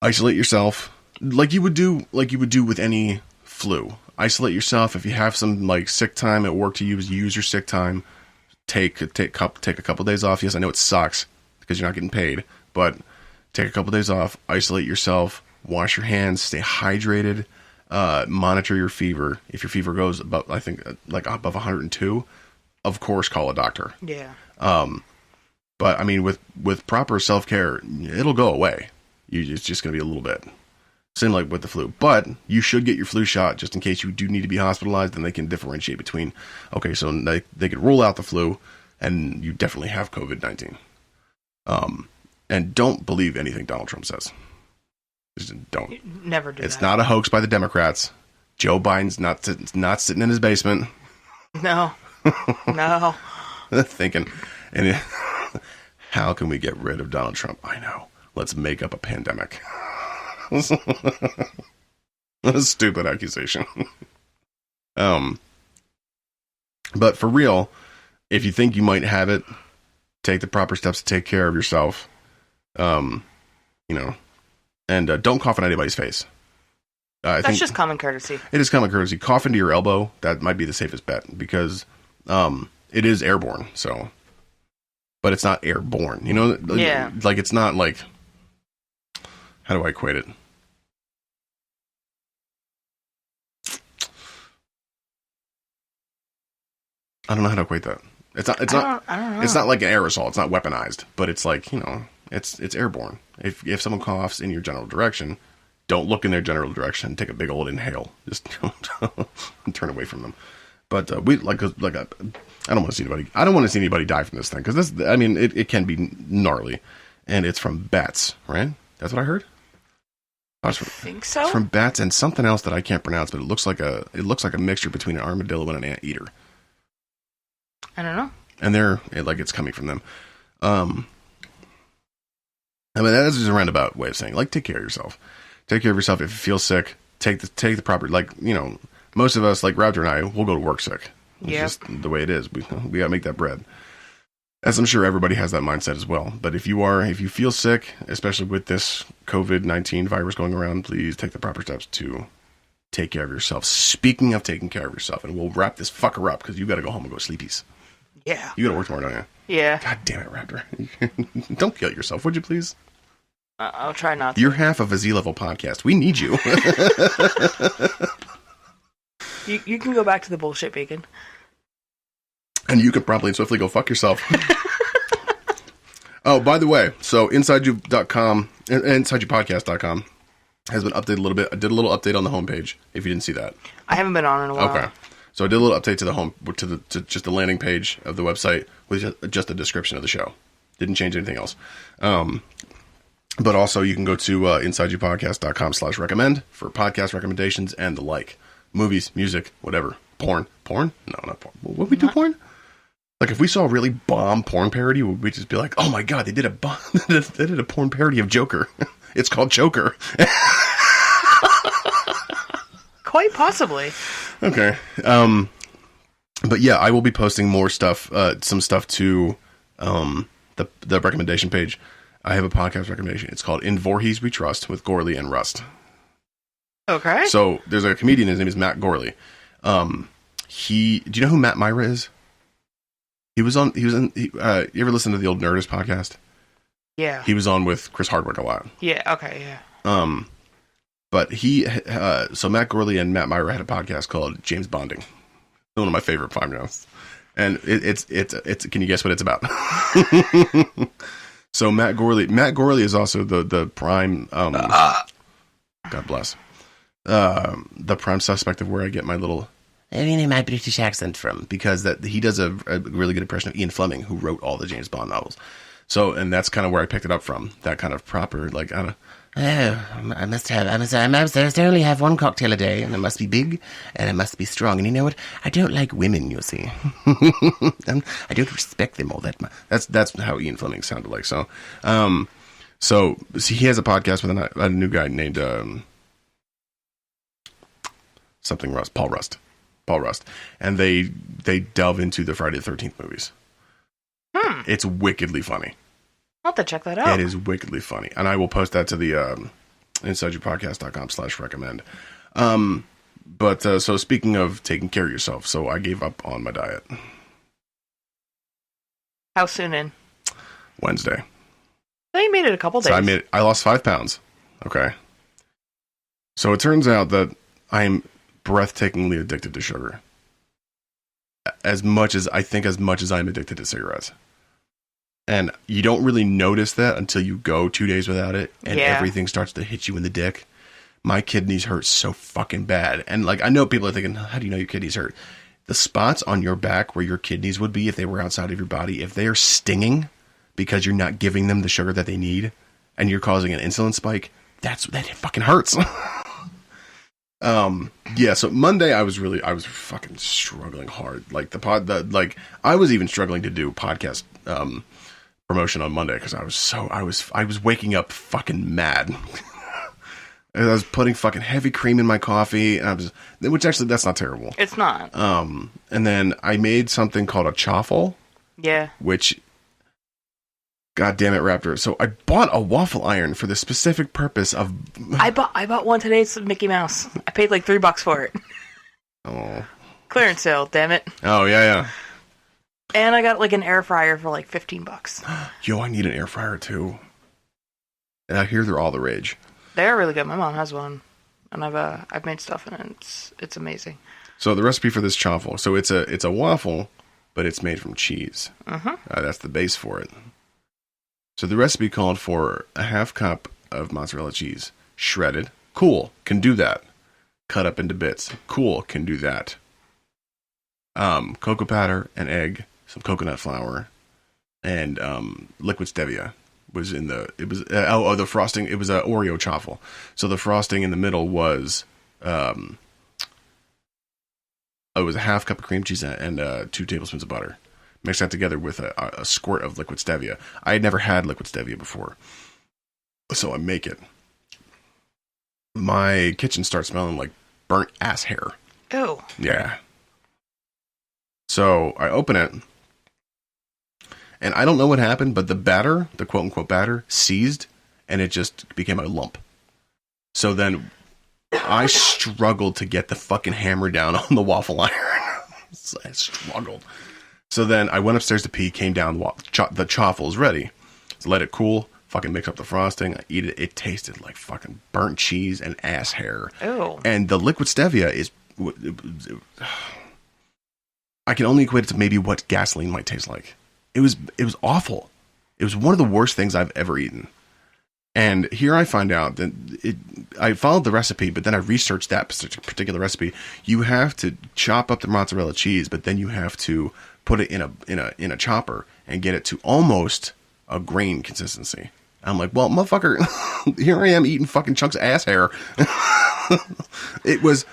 B: Isolate yourself like you would do with any flu. Isolate yourself. If you have some like sick time at work to use your sick time. Take a couple days off. Yes, I know it sucks because you're not getting paid, but take a couple days off. Isolate yourself. Wash your hands. Stay hydrated. Monitor your fever. If your fever goes above, I think like above 102, of course call a doctor.
C: Yeah.
B: But I mean, with proper self-care, it'll go away. It's just going to be a little bit. Same like with the flu. But you should get your flu shot just in case you do need to be hospitalized, and they can differentiate between, okay, so they could rule out the flu, and you definitely have COVID-19. And don't believe anything Donald Trump says. Just don't.
C: You never do
B: It's
C: that.
B: not a hoax by the Democrats. Joe Biden's not sitting in his basement.
C: No. No.
B: Thinking. And How can we get rid of Donald Trump? I know. Let's make up a pandemic. A stupid accusation. But for real, if you think you might have it, take the proper steps to take care of yourself. And don't cough in anybody's face.
C: That's just common courtesy.
B: It is common courtesy. Cough into your elbow. That might be the safest bet because it is airborne. So, but it's not airborne.
C: Yeah.
B: Like it's not like. How do I equate it? I don't know how to equate that. It's not.
C: I don't know.
B: It's not like an aerosol. It's not weaponized, but it's like it's airborne. If someone coughs in your general direction, don't look in their general direction. Take a big old inhale. Just turn away from them. But I don't want to see anybody. I don't want to see anybody die from this thing because this. I mean, it can be gnarly, and it's from bats, right? That's what I heard.
C: I think so.
B: It's from bats and something else that I can't pronounce, but it looks like a mixture between an armadillo and an anteater.
C: I don't know.
B: And it's coming from them. I mean, that's just a roundabout way of saying, like, take care of yourself. Take care of yourself. If you feel sick, take the proper, most of us, like Raptor and I, will go to work sick. It's just the way it is. We gotta make that bread. As I'm sure everybody has that mindset as well. But if you feel sick, especially with this COVID-19 virus going around, please take the proper steps to take care of yourself. Speaking of taking care of yourself, and we'll wrap this fucker up because you gotta go home and go sleepies.
C: Yeah.
B: You gotta work tomorrow, don't you?
C: Yeah.
B: God damn it, Raptor. Don't kill yourself, would you please?
C: I'll try not to.
B: You're half of a Z-Level podcast. We need you.
C: You can go back to the bullshit bacon.
B: And you could promptly and swiftly go fuck yourself. Oh, by the way, so insideyou.com, insideyoupodcast.com has been updated a little bit. I did a little update on the homepage, if you didn't see that.
C: I haven't been on in a while.
B: Okay. So I did a little update to just the landing page of the website with just a description of the show. Didn't change anything else. But also you can go to insideyoupodcast.com/recommend for podcast recommendations and the like. Movies, music, whatever. Porn? No, not porn. Would we do porn? Like if we saw a really bomb porn parody, would we just be like, "Oh my god, they did a porn parody of Joker. It's called Joker."
C: Quite possibly.
B: Okay. But yeah, I will be posting more stuff, some stuff to the recommendation page. I have a podcast recommendation. It's called In Voorhees We Trust with Gorley and Rust. Okay. So there's a comedian. His name is Matt Gorley. Do you know who Matt Myra is? You ever listen to the old Nerdist podcast?
C: Yeah.
B: He was on with Chris Hardwick a lot.
C: Yeah. Okay. Yeah.
B: But so Matt Gorley and Matt Myra had a podcast called James Bonding. One of my favorite five notes. And it's can you guess what it's about? So Matt Gorley is also the prime, God bless, the prime suspect of where I get my my British accent from, because he does a really good impression of Ian Fleming, who wrote all the James Bond novels. So, and that's kind of where I picked it up from. That kind of proper, like, I don't know. I must only have one cocktail a day, and it must be big, and it must be strong. And you know what? I don't like women, you see. I don't respect them all that much. That's how Ian Fleming sounded like. So, so he has a podcast with a new guy named something Rust, Paul Rust, and they delve into the Friday the 13th movies. It's wickedly funny.
C: I'll have to check that out.
B: It is wickedly funny. And I will post that to the insideyoupodcast.com/recommend. But so speaking of taking care of yourself, so I gave up on my diet.
C: How soon in?
B: Wednesday.
C: So you made it a couple days.
B: So I lost 5 pounds. Okay. So it turns out that I'm breathtakingly addicted to sugar. As much as I'm addicted to cigarettes. And you don't really notice that until you go 2 days without it, and everything starts to hit you in the dick. My kidneys hurt so fucking bad. And like, I know people are thinking, how do you know your kidneys hurt? The spots on your back where your kidneys would be if they were outside of your body, if they are stinging because you're not giving them the sugar that they need, and you're causing an insulin spike, that fucking hurts. So Monday I was fucking struggling hard. Like I was even struggling to do podcast promotion on Monday because I was waking up fucking mad. I was putting fucking heavy cream in my coffee, and which actually that's not terrible.
C: It's not.
B: And then I made something called a chaffle.
C: Yeah.
B: Which, God damn it, Raptor! So I bought a waffle iron for the specific purpose of.
C: I bought one today. It's Mickey Mouse. I paid like $3 for it.
B: Oh.
C: Clearance sale, damn it.
B: Oh yeah.
C: And I got like an air fryer for like $15.
B: Yo, I need an air fryer too. And I hear they're all the rage.
C: They're really good. My mom has one, and I've made stuff in it. It's amazing.
B: So the recipe for this chaffle. So it's a waffle, but it's made from cheese.
C: Uh-huh.
B: That's the base for it. So the recipe called for a half cup of mozzarella cheese, shredded. Cool, can do that. Cut up into bits. Cool, can do that. Cocoa powder, an egg, some coconut flour, and liquid stevia. The frosting. It was an Oreo chaffle. So the frosting in the middle was it was a half cup of cream cheese and 2 tablespoons of butter. Mix that together with a squirt of liquid stevia. I had never had liquid stevia before, so I make it. My kitchen starts smelling like burnt ass hair.
C: Oh.
B: Yeah. So I open it. And I don't know what happened, but the batter, the quote-unquote batter, seized, and it just became a lump. So then I struggled to get the fucking hammer down on the waffle iron. I struggled. So then I went upstairs to pee, came down, the chaffle is ready. So let it cool, fucking mix up the frosting, I eat it. It tasted like fucking burnt cheese and ass hair.
C: Oh.
B: And the liquid stevia is... I can only equate it to maybe what gasoline might taste like. It was awful. It was one of the worst things I've ever eaten. And here I find out that I followed the recipe, but then I researched that particular recipe. You have to chop up the mozzarella cheese, but then you have to put it in a chopper and get it to almost a grain consistency. I'm like, well, motherfucker, here I am eating fucking chunks of ass hair. It was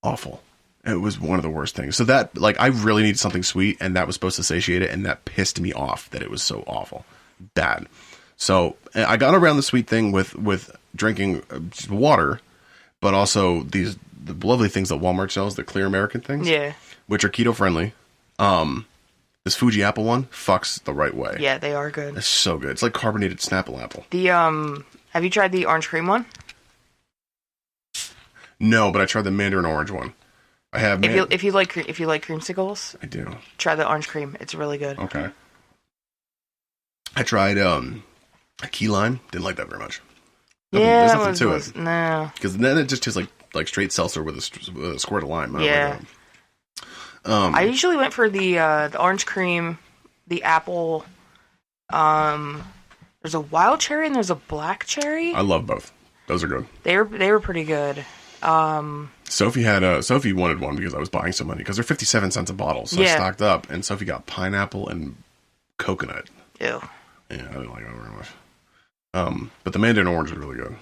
B: awful. It was one of the worst things. So that, like, I really needed something sweet, and that was supposed to satiate it, and that pissed me off that it was so awful. Bad. So I got around the sweet thing with drinking water, but also the lovely things that Walmart sells, the clear American things.
C: Yeah. Which
B: are keto friendly. This Fuji apple one fucks the right way.
C: Yeah, they are good.
B: It's so good. It's like carbonated Snapple apple.
C: Have you tried the orange cream one?
B: No, but I tried the mandarin orange one. I have.
C: If you like creamsicles,
B: I do.
C: Try the orange cream. It's really good.
B: Okay. I tried a key lime. Didn't like that very much.
C: There's
B: nothing to it.
C: No.
B: Because then it just tastes like straight seltzer with a squirt of lime.
C: Yeah. I usually went for the orange cream, the apple. There's a wild cherry and there's a black cherry.
B: I love both. Those are good.
C: They were pretty good.
B: Sophie wanted one because I was buying so many because they're 57 cents a bottle, so I stocked up, and Sophie got pineapple and coconut.
C: Ew.
B: Yeah, I didn't like that very much. But the mandarin orange is really good.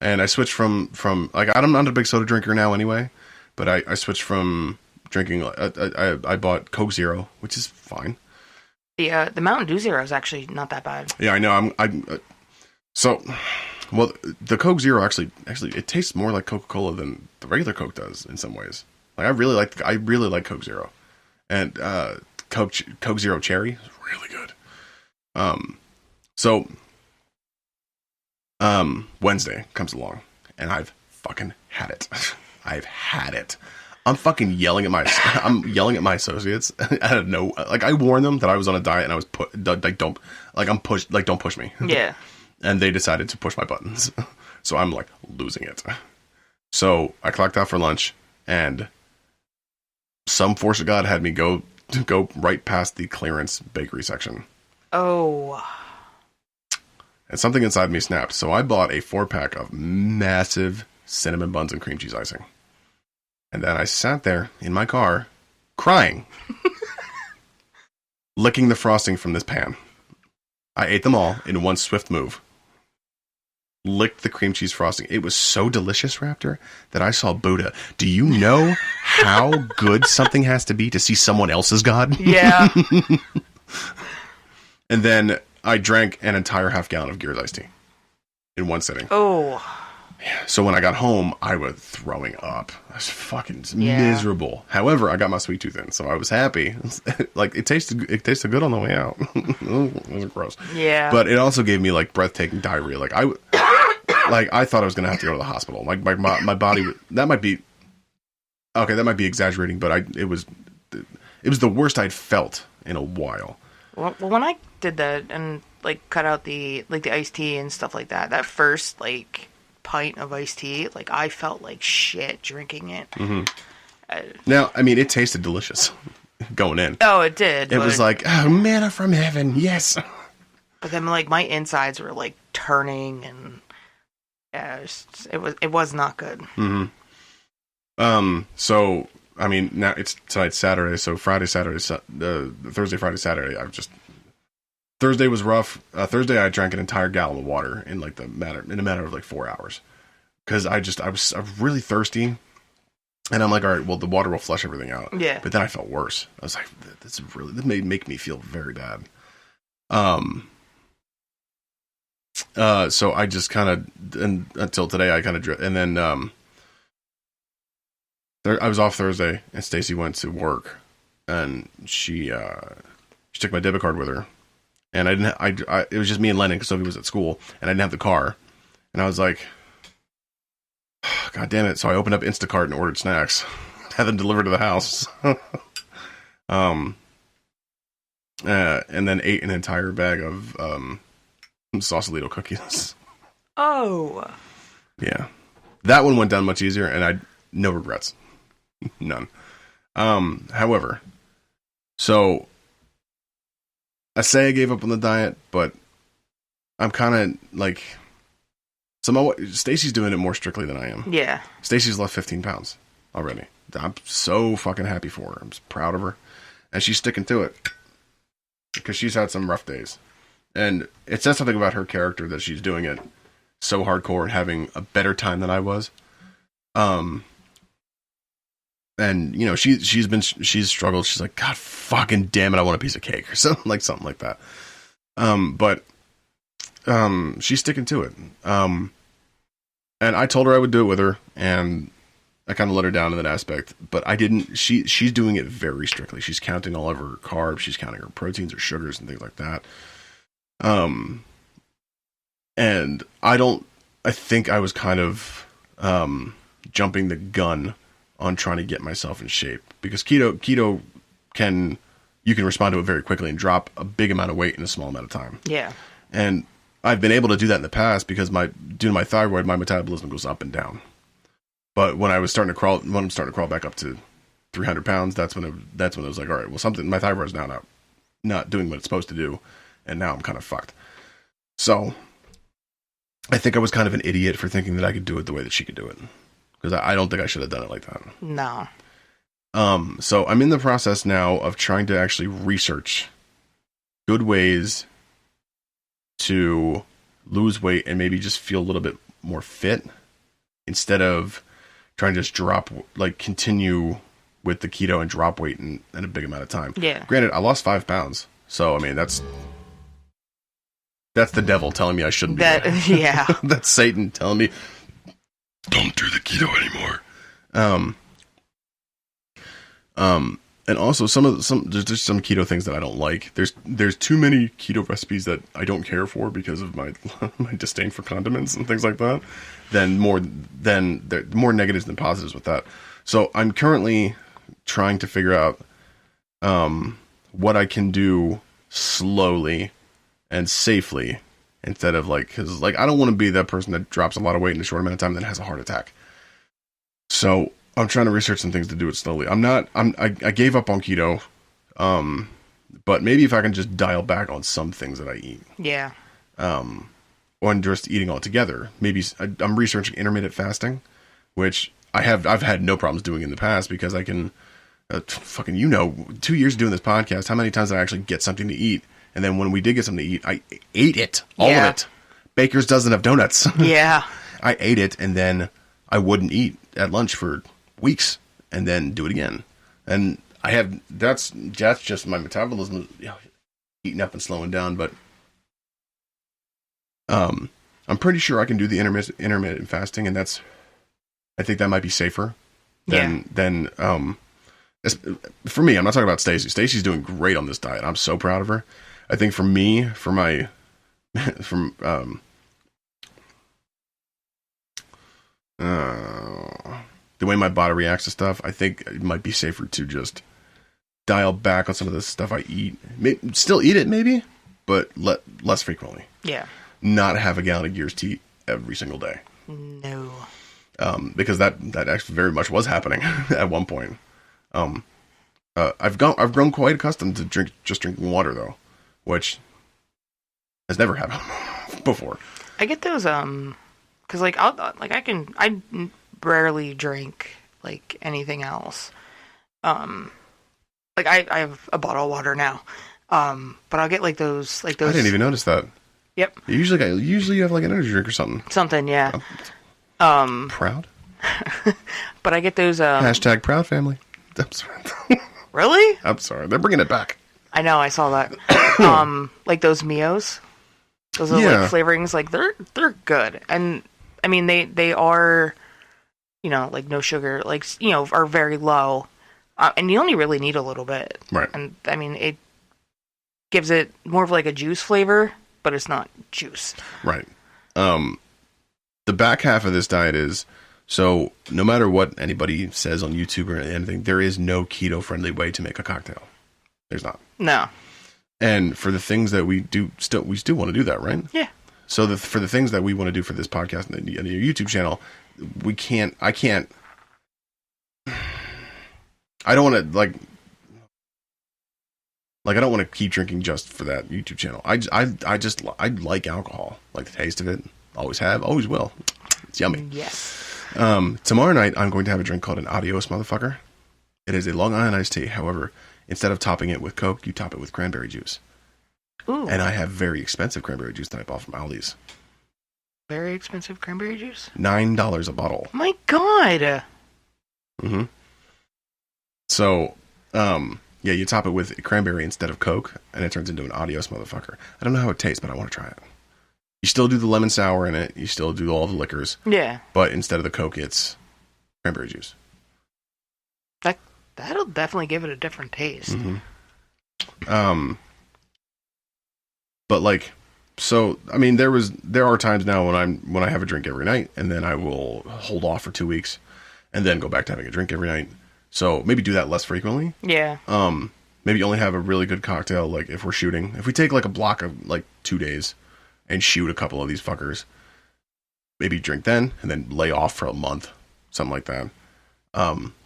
B: And I switched from like I'm not a big soda drinker now anyway, but I switched from drinking. I bought Coke Zero, which is fine.
C: The Mountain Dew Zero is actually not that bad.
B: Yeah, I know. Well, the Coke Zero actually it tastes more like Coca-Cola than the regular Coke does in some ways. Like I really like Coke Zero, and Coke Zero Cherry is really good. So Wednesday comes along, and I've fucking had it. I've had it. I'm fucking yelling at my associates. I don't know. Like I warned them that I was on a diet and I was don't push me.
C: Yeah.
B: And they decided to push my buttons. So I'm like losing it. So I clocked out for lunch, and some force of God had me go right past the clearance bakery section.
C: Oh.
B: And something inside me snapped. So I bought a 4-pack of massive cinnamon buns and cream cheese icing. And then I sat there in my car crying, licking the frosting from this pan. I ate them all in one swift move. Licked the cream cheese frosting. It was so delicious, Raptor, that I saw Buddha. Do you know how good something has to be to see someone else's God?
C: Yeah.
B: And then I drank an entire half gallon of Gears iced tea in one sitting.
C: Oh.
B: So when I got home, I was throwing up. I was fucking miserable. However, I got my sweet tooth in, so I was happy. Like it tasted good on the way out. It was gross.
C: Yeah.
B: But it also gave me like breathtaking diarrhea. Like I thought I was gonna have to go to the hospital. Like my body. That might be exaggerating, but it was the worst I'd felt in a while.
C: Well, when I did that and like cut out the iced tea and stuff like that, that first like pint of iced tea, like I felt like shit drinking it.
B: Mm-hmm. Now, I mean, it tasted delicious going in.
C: Oh, it did.
B: It was like, oh, manna from heaven, yes.
C: But then, like, my insides were like turning, and yeah, it was not good.
B: Mm-hmm. So I mean, now tonight's Saturday, so Friday, Saturday, Thursday, Friday, Saturday. Thursday was rough. Thursday, I drank an entire gallon of water in a matter of like 4 hours, because I was really thirsty, and I'm like, all right, well, the water will flush everything out.
C: Yeah.
B: But then I felt worse. I was like, this may make me feel very bad. So I just kind of, until today, I kind of, and then I was off Thursday, and Stacy went to work, and she took my debit card with her. And it was just me and Lennon because Sophie was at school, and I didn't have the car. And I was like, God damn it. So I opened up Instacart and ordered snacks, had them delivered to the house. And then ate an entire bag of Sausalito cookies.
C: Oh.
B: Yeah. That one went down much easier, and no regrets. None. However, so I say I gave up on the diet, but I'm kind of like, Stacy's doing it more strictly than I am.
C: Yeah.
B: Stacy's lost 15 pounds already. I'm so fucking happy for her. I'm just proud of her. And she's sticking to it, because she's had some rough days. And it says something about her character that she's doing it so hardcore and having a better time than I was. And she's struggled. She's like, God fucking damn it, I want a piece of cake or something like that. But she's sticking to it. And I told her I would do it with her, and I kind of let her down in that aspect, but I didn't. She's doing it very strictly. She's counting all of her carbs. She's counting her proteins, her sugars, and things like that. And I think I was kind of jumping the gun on trying to get myself in shape, because keto you can respond to it very quickly and drop a big amount of weight in a small amount of time.
C: Yeah.
B: And I've been able to do that in the past because due to my thyroid, my metabolism goes up and down. But when I'm starting to crawl back up to 300 pounds, that's when it was like, all right, well, my thyroid's now not doing what it's supposed to do, and now I'm kind of fucked. So I think I was kind of an idiot for thinking that I could do it the way that she could do it, because I don't think I should have done it like that.
C: No.
B: So I'm in the process now of trying to actually research good ways to lose weight and maybe just feel a little bit more fit, instead of trying to just continue with the keto and drop weight in a big amount of time.
C: Yeah.
B: Granted, I lost 5 pounds. So, I mean, that's the devil telling me I shouldn't be that.
C: Yeah.
B: That's Satan telling me, don't do the keto anymore. And also there's just some keto things that I don't like. There's too many keto recipes that I don't care for because of my disdain for condiments and things like that. More negatives than positives with that. So I'm currently trying to figure out what I can do slowly and safely, instead of because I don't want to be that person that drops a lot of weight in a short amount of time and then has a heart attack. So I'm trying to research some things to do it slowly. I gave up on keto, but maybe if I can just dial back on some things that I eat.
C: Yeah.
B: Or just eating altogether. Maybe I'm researching intermittent fasting, which I've had no problems doing in the past, because I can, 2 years doing this podcast, how many times did I actually get something to eat? And then when we did get something to eat, I ate it. All of it. Baker's dozen of donuts.
C: Yeah.
B: I ate it, and then I wouldn't eat at lunch for weeks, and then do it again. And that's just my metabolism. eating up and slowing down, but I'm pretty sure I can do the intermittent fasting, and I think that might be safer than for me. I'm not talking about Stacy. Stacy's doing great on this diet. I'm so proud of her. I think for me, for my the way my body reacts to stuff, I think it might be safer to just dial back on some of the stuff I eat. Still eat it, maybe, but less frequently.
C: Yeah.
B: Not have a gallon of Gears tea every single day.
C: No.
B: Because that actually very much was happening at one point. I've grown quite accustomed to drinking water though, which has never happened before.
C: I get those because I rarely drink like anything else. Like I have a bottle of water now, but I'll get like those. I
B: didn't even notice that.
C: Yep.
B: Usually you have like an energy drink or something.
C: Something, yeah.
B: Proud.
C: But I get those.
B: Hashtag proud family. I'm sorry.
C: Really?
B: I'm sorry. They're bringing it back.
C: I know. I saw that. Like those Mios. Those are like flavorings. Like they're good, and I mean they are, like no sugar. Like are very low, and you only really need a little bit.
B: Right.
C: And I mean it gives it more of like a juice flavor, but it's not juice.
B: Right. The back half of this diet is, so no matter what anybody says on YouTube or anything, there is no keto-friendly way to make a cocktail. There's not. No. And for the things that we still want to do that, right? Yeah. So for the things that we want to do for this podcast and your YouTube channel, I don't want to I don't want to keep drinking just for that YouTube channel. I like alcohol, like the taste of it. Always have, always will. It's yummy. Yes. Tomorrow night, I'm going to have a drink called an Adios Motherfucker. It is a Long Island iced tea. However, instead of topping it with Coke, you top it with cranberry juice. Ooh. And I have very expensive cranberry juice that I bought from Aldi's.
C: Very expensive cranberry juice?
B: $9 a bottle.
C: Oh my God.
B: Mm-hmm. So, yeah, you top it with cranberry instead of Coke, and it turns into an Adios Motherfucker. I don't know how it tastes, but I want to try it. You still do the lemon sour in it. You still do all the liquors. Yeah. But instead of the Coke, it's cranberry juice.
C: That'll definitely give it a different taste.
B: Mm-hmm. But so I mean, there are times now when I have a drink every night, and then I will hold off for 2 weeks, and then go back to having a drink every night. So maybe do that less frequently. Yeah. Maybe only have a really good cocktail, like if we're shooting. If we take like a block of like 2 days and shoot a couple of these fuckers, maybe drink then and then lay off for a month, something like that.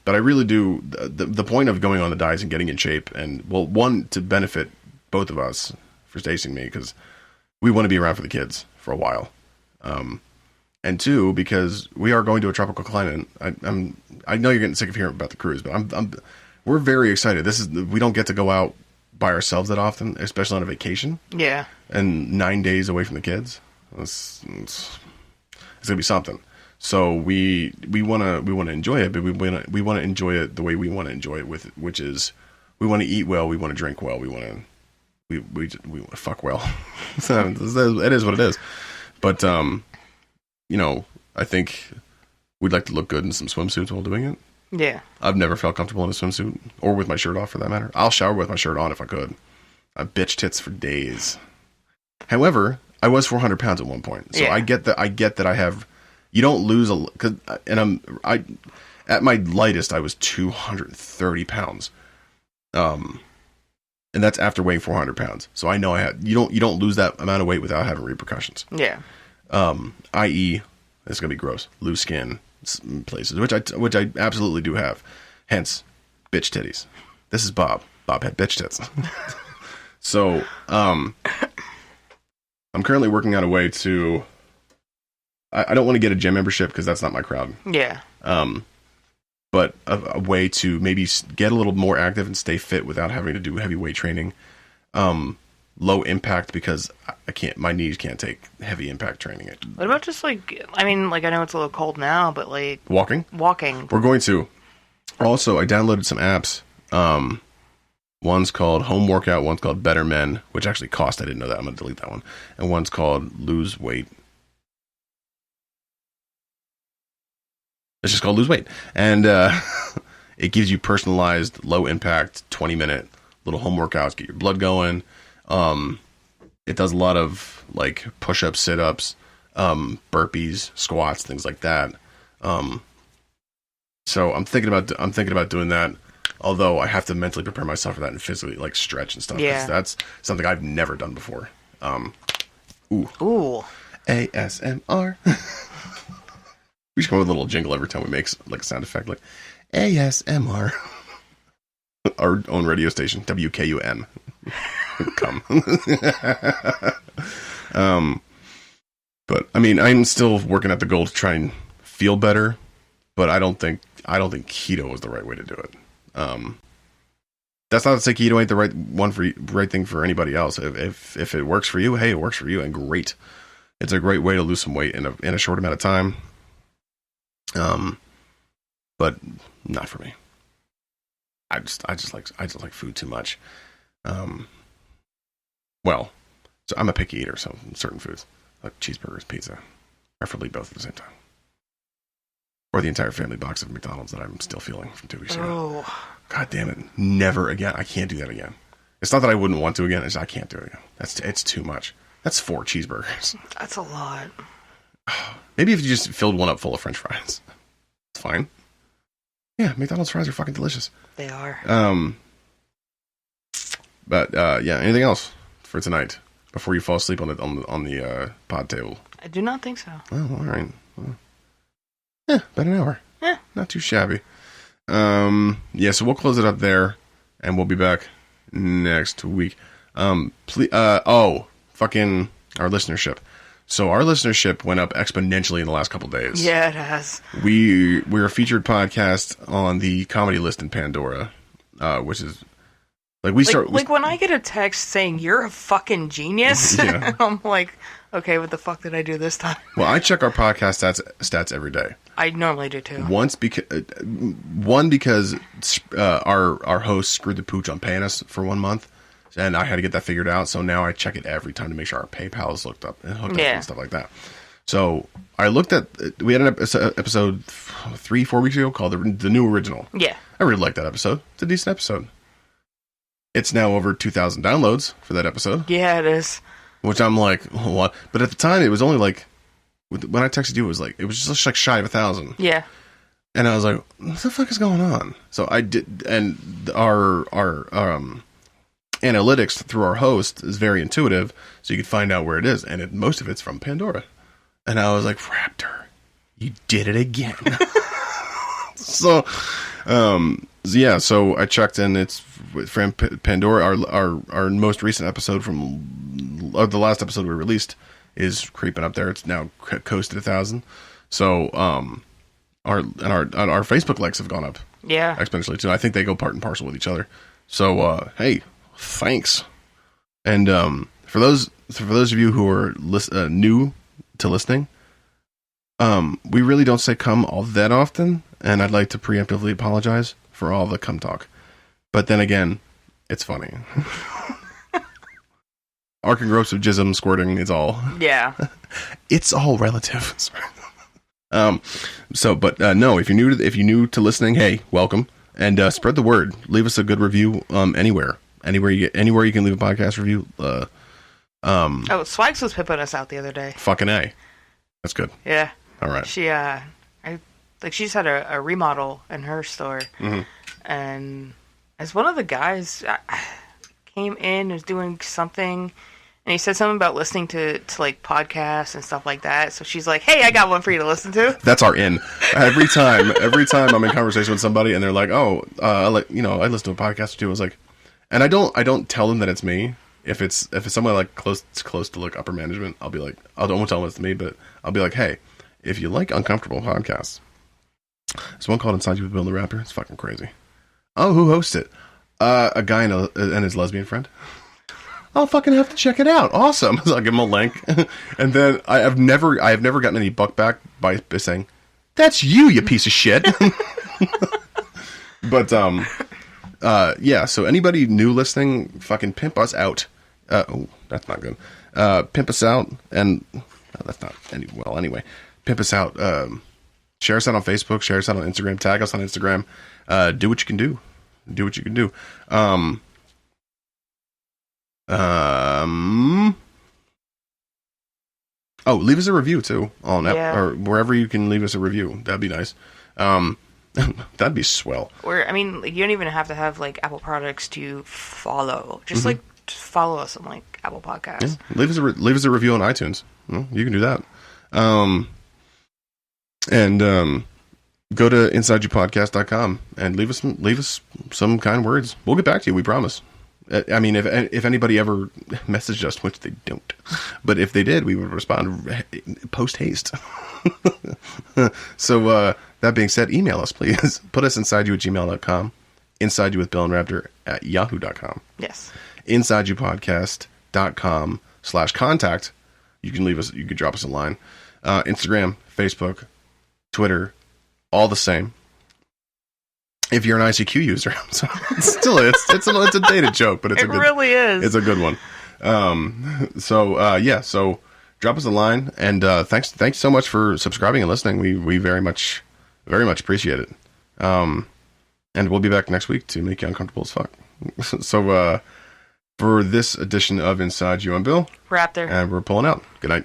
B: But I really do, the point of going on the diets and getting in shape, and well, one, to benefit both of us, for Stacey and me, because we want to be around for the kids for a while. And two, because we are going to a tropical climate. I know you're getting sick of hearing about the cruise, but we're very excited. We don't get to go out by ourselves that often, especially on a vacation. Yeah. And 9 days away from the kids. It's gonna be something. So we want to enjoy it, but we want to enjoy it the way we want to enjoy it, which is we want to eat well, we want to drink well, we want to fuck well. So it is what it is. But I think we'd like to look good in some swimsuits while doing it. Yeah. I've never felt comfortable in a swimsuit, or with my shirt off for that matter. I'll shower with my shirt on if I could. I bitch tits for days. However, I was 400 pounds at one point, so yeah. I get that I have. You don't lose at my lightest I was 230 pounds, and that's after weighing 400 pounds. So I know you don't lose that amount of weight without having repercussions. Yeah. I.e., it's gonna be gross, loose skin places, which I absolutely do have. Hence, bitch titties. This is Bob. Bob had bitch tits. So, I'm currently working out a way to. I don't want to get a gym membership because that's not my crowd. Yeah. But a way to maybe get a little more active and stay fit without having to do heavy weight training. Low impact, because my knees can't take heavy impact training.
C: What about just I know it's a little cold now, but
B: walking.
C: We're
B: going to. Also, I downloaded some apps. One's called Home Workout. One's called Better Men, which actually cost. I didn't know that. I'm going to delete that one. And one's called Lose Weight. It's just called Lose Weight. And it gives you personalized, low-impact, 20-minute little home workouts. Get your blood going. It does a lot of like push-ups, sit-ups, burpees, squats, things like that. So I'm thinking about doing that. Although I have to mentally prepare myself for that and physically like stretch and stuff.
C: Yeah.
B: That's something I've never done before.
C: Ooh.
B: ASMR. We should come up with a little jingle every time we make like a sound effect, like ASMR. Our own radio station, WKUM. Come. But I mean, I'm still working at the goal to try and feel better, but I don't think keto is the right way to do it. That's not to say keto ain't the right thing for anybody else. If it works for you, hey, it works for you, and great. It's a great way to lose some weight in a short amount of time. But not for me. I just like food too much. Well, so I'm a picky eater, so certain foods like cheeseburgers, pizza, preferably both at the same time. Or the entire family box of McDonald's that I'm still feeling from 2 weeks ago.
C: Oh.
B: God damn it. Never again. I can't do that again. It's not that I wouldn't want to again. I can't do it again. It's too much. That's 4 cheeseburgers.
C: That's a lot.
B: Maybe if you just filled one up full of French fries. It's fine. Yeah, McDonald's fries are fucking delicious.
C: They are.
B: But yeah, anything else for tonight before you fall asleep on the pod table?
C: I do not think so.
B: Oh, all right. Well, yeah, about an hour.
C: Yeah.
B: Not too shabby. Yeah, so we'll close it up there, and we'll be back next week. Please, fucking our listenership. So our listenership went up exponentially in the last couple days.
C: Yeah, it has.
B: We're a featured podcast on the comedy list in Pandora, which is like
C: when I get a text saying you're a fucking genius,
B: Yeah.
C: I'm like, okay, what the fuck did I do this time?
B: Well, I check our podcast stats every day.
C: I normally do too.
B: Because our host screwed the pooch on paying us for 1 month, and I had to get that figured out. So now I check it every time to make sure our PayPal is hooked up and stuff like that. So I looked at we had an episode 3-4 weeks ago called the New Original.
C: Yeah,
B: I really liked that episode. It's a decent episode. It's now over 2,000 downloads for that episode.
C: Yeah, it is.
B: Which I'm like, what? But at the time, it was only like, when I texted you, it was just like shy of 1,000.
C: Yeah.
B: And I was like, what the fuck is going on? So I did, and our analytics through our host is very intuitive, so you can find out where it is, and most of it's from Pandora. And I was like, Raptor, you did it again. So yeah, so I checked, and it's from Pandora. Our most recent episode the last episode we released is creeping up there. It's now coasted 1,000. So our Facebook likes have gone up, exponentially too. I think they go part and parcel with each other. So hey, thanks. And for those of you who are new to listening, we really don't say come all that often, and I'd like to preemptively apologize for all the cum talk. But then again, it's funny. Arc and gross of jism squirting is all.
C: Yeah.
B: It's all relative. But no, if you're new to listening, hey, welcome, and spread the word. Leave us a good review anywhere you can leave a podcast review.
C: Swags was pimping us out the other day.
B: Fucking A. That's good.
C: Yeah.
B: All right.
C: She she's had a remodel in her store, and as one of the guys came in, was doing something, and he said something about listening to like podcasts and stuff like that. So she's like, "Hey, I got one for you to listen to." That's
B: our in. Every time I'm in conversation with somebody, and they're like, "Oh, I listen to a podcast or two." I was like, and I don't tell them that it's me. If it's someone like close to like upper management, I'll be like, I won't tell them it's me, but I'll be like, hey, if you like uncomfortable podcasts, there's one called Inside You with Bill and Raptor. It's fucking crazy. Oh, who hosts it? A guy and his lesbian friend. I'll fucking have to check it out. Awesome. So I'll give him a link, and then I have never gotten any buck back by saying, "That's you piece of shit." But Yeah, so anybody new listening, fucking pimp us out. Oh, that's not good. Pimp us out, and that's not anyway. Pimp us out. Share us out on Facebook. Share us out on Instagram. Tag us on Instagram. Do what you can do. Do what you can do. Oh, leave us a review too on or wherever you can leave us a review. That'd be nice. That'd be swell.
C: Or I mean, you don't even have to have like Apple products to follow. Just like follow us on like Apple Podcasts.
B: Yeah. Leave us a review on iTunes. Well, you can do that. And go to insideyouwithbillandraptor.com and leave us some kind words. We'll get back to you. We promise. I mean, if anybody ever messaged us, which they don't, but if they did, we would respond post haste. So that being said, email us, please. Put us insideyou@gmail.com, insideyouwithbillandraptor@yahoo.com.
C: Yes.
B: insideyouwpodcast.com/contact. You can drop us a line. Instagram, Facebook, Twitter, all the same. If you're an ICQ user, so it's a dated joke, but it
C: really is.
B: It's a good one. So drop us a line, and thanks so much for subscribing and listening. We very much appreciate it. And we'll be back next week to make you uncomfortable as fuck. So for this edition of Inside You, I'm Bill
C: Raptor,
B: and we're pulling out. Good night.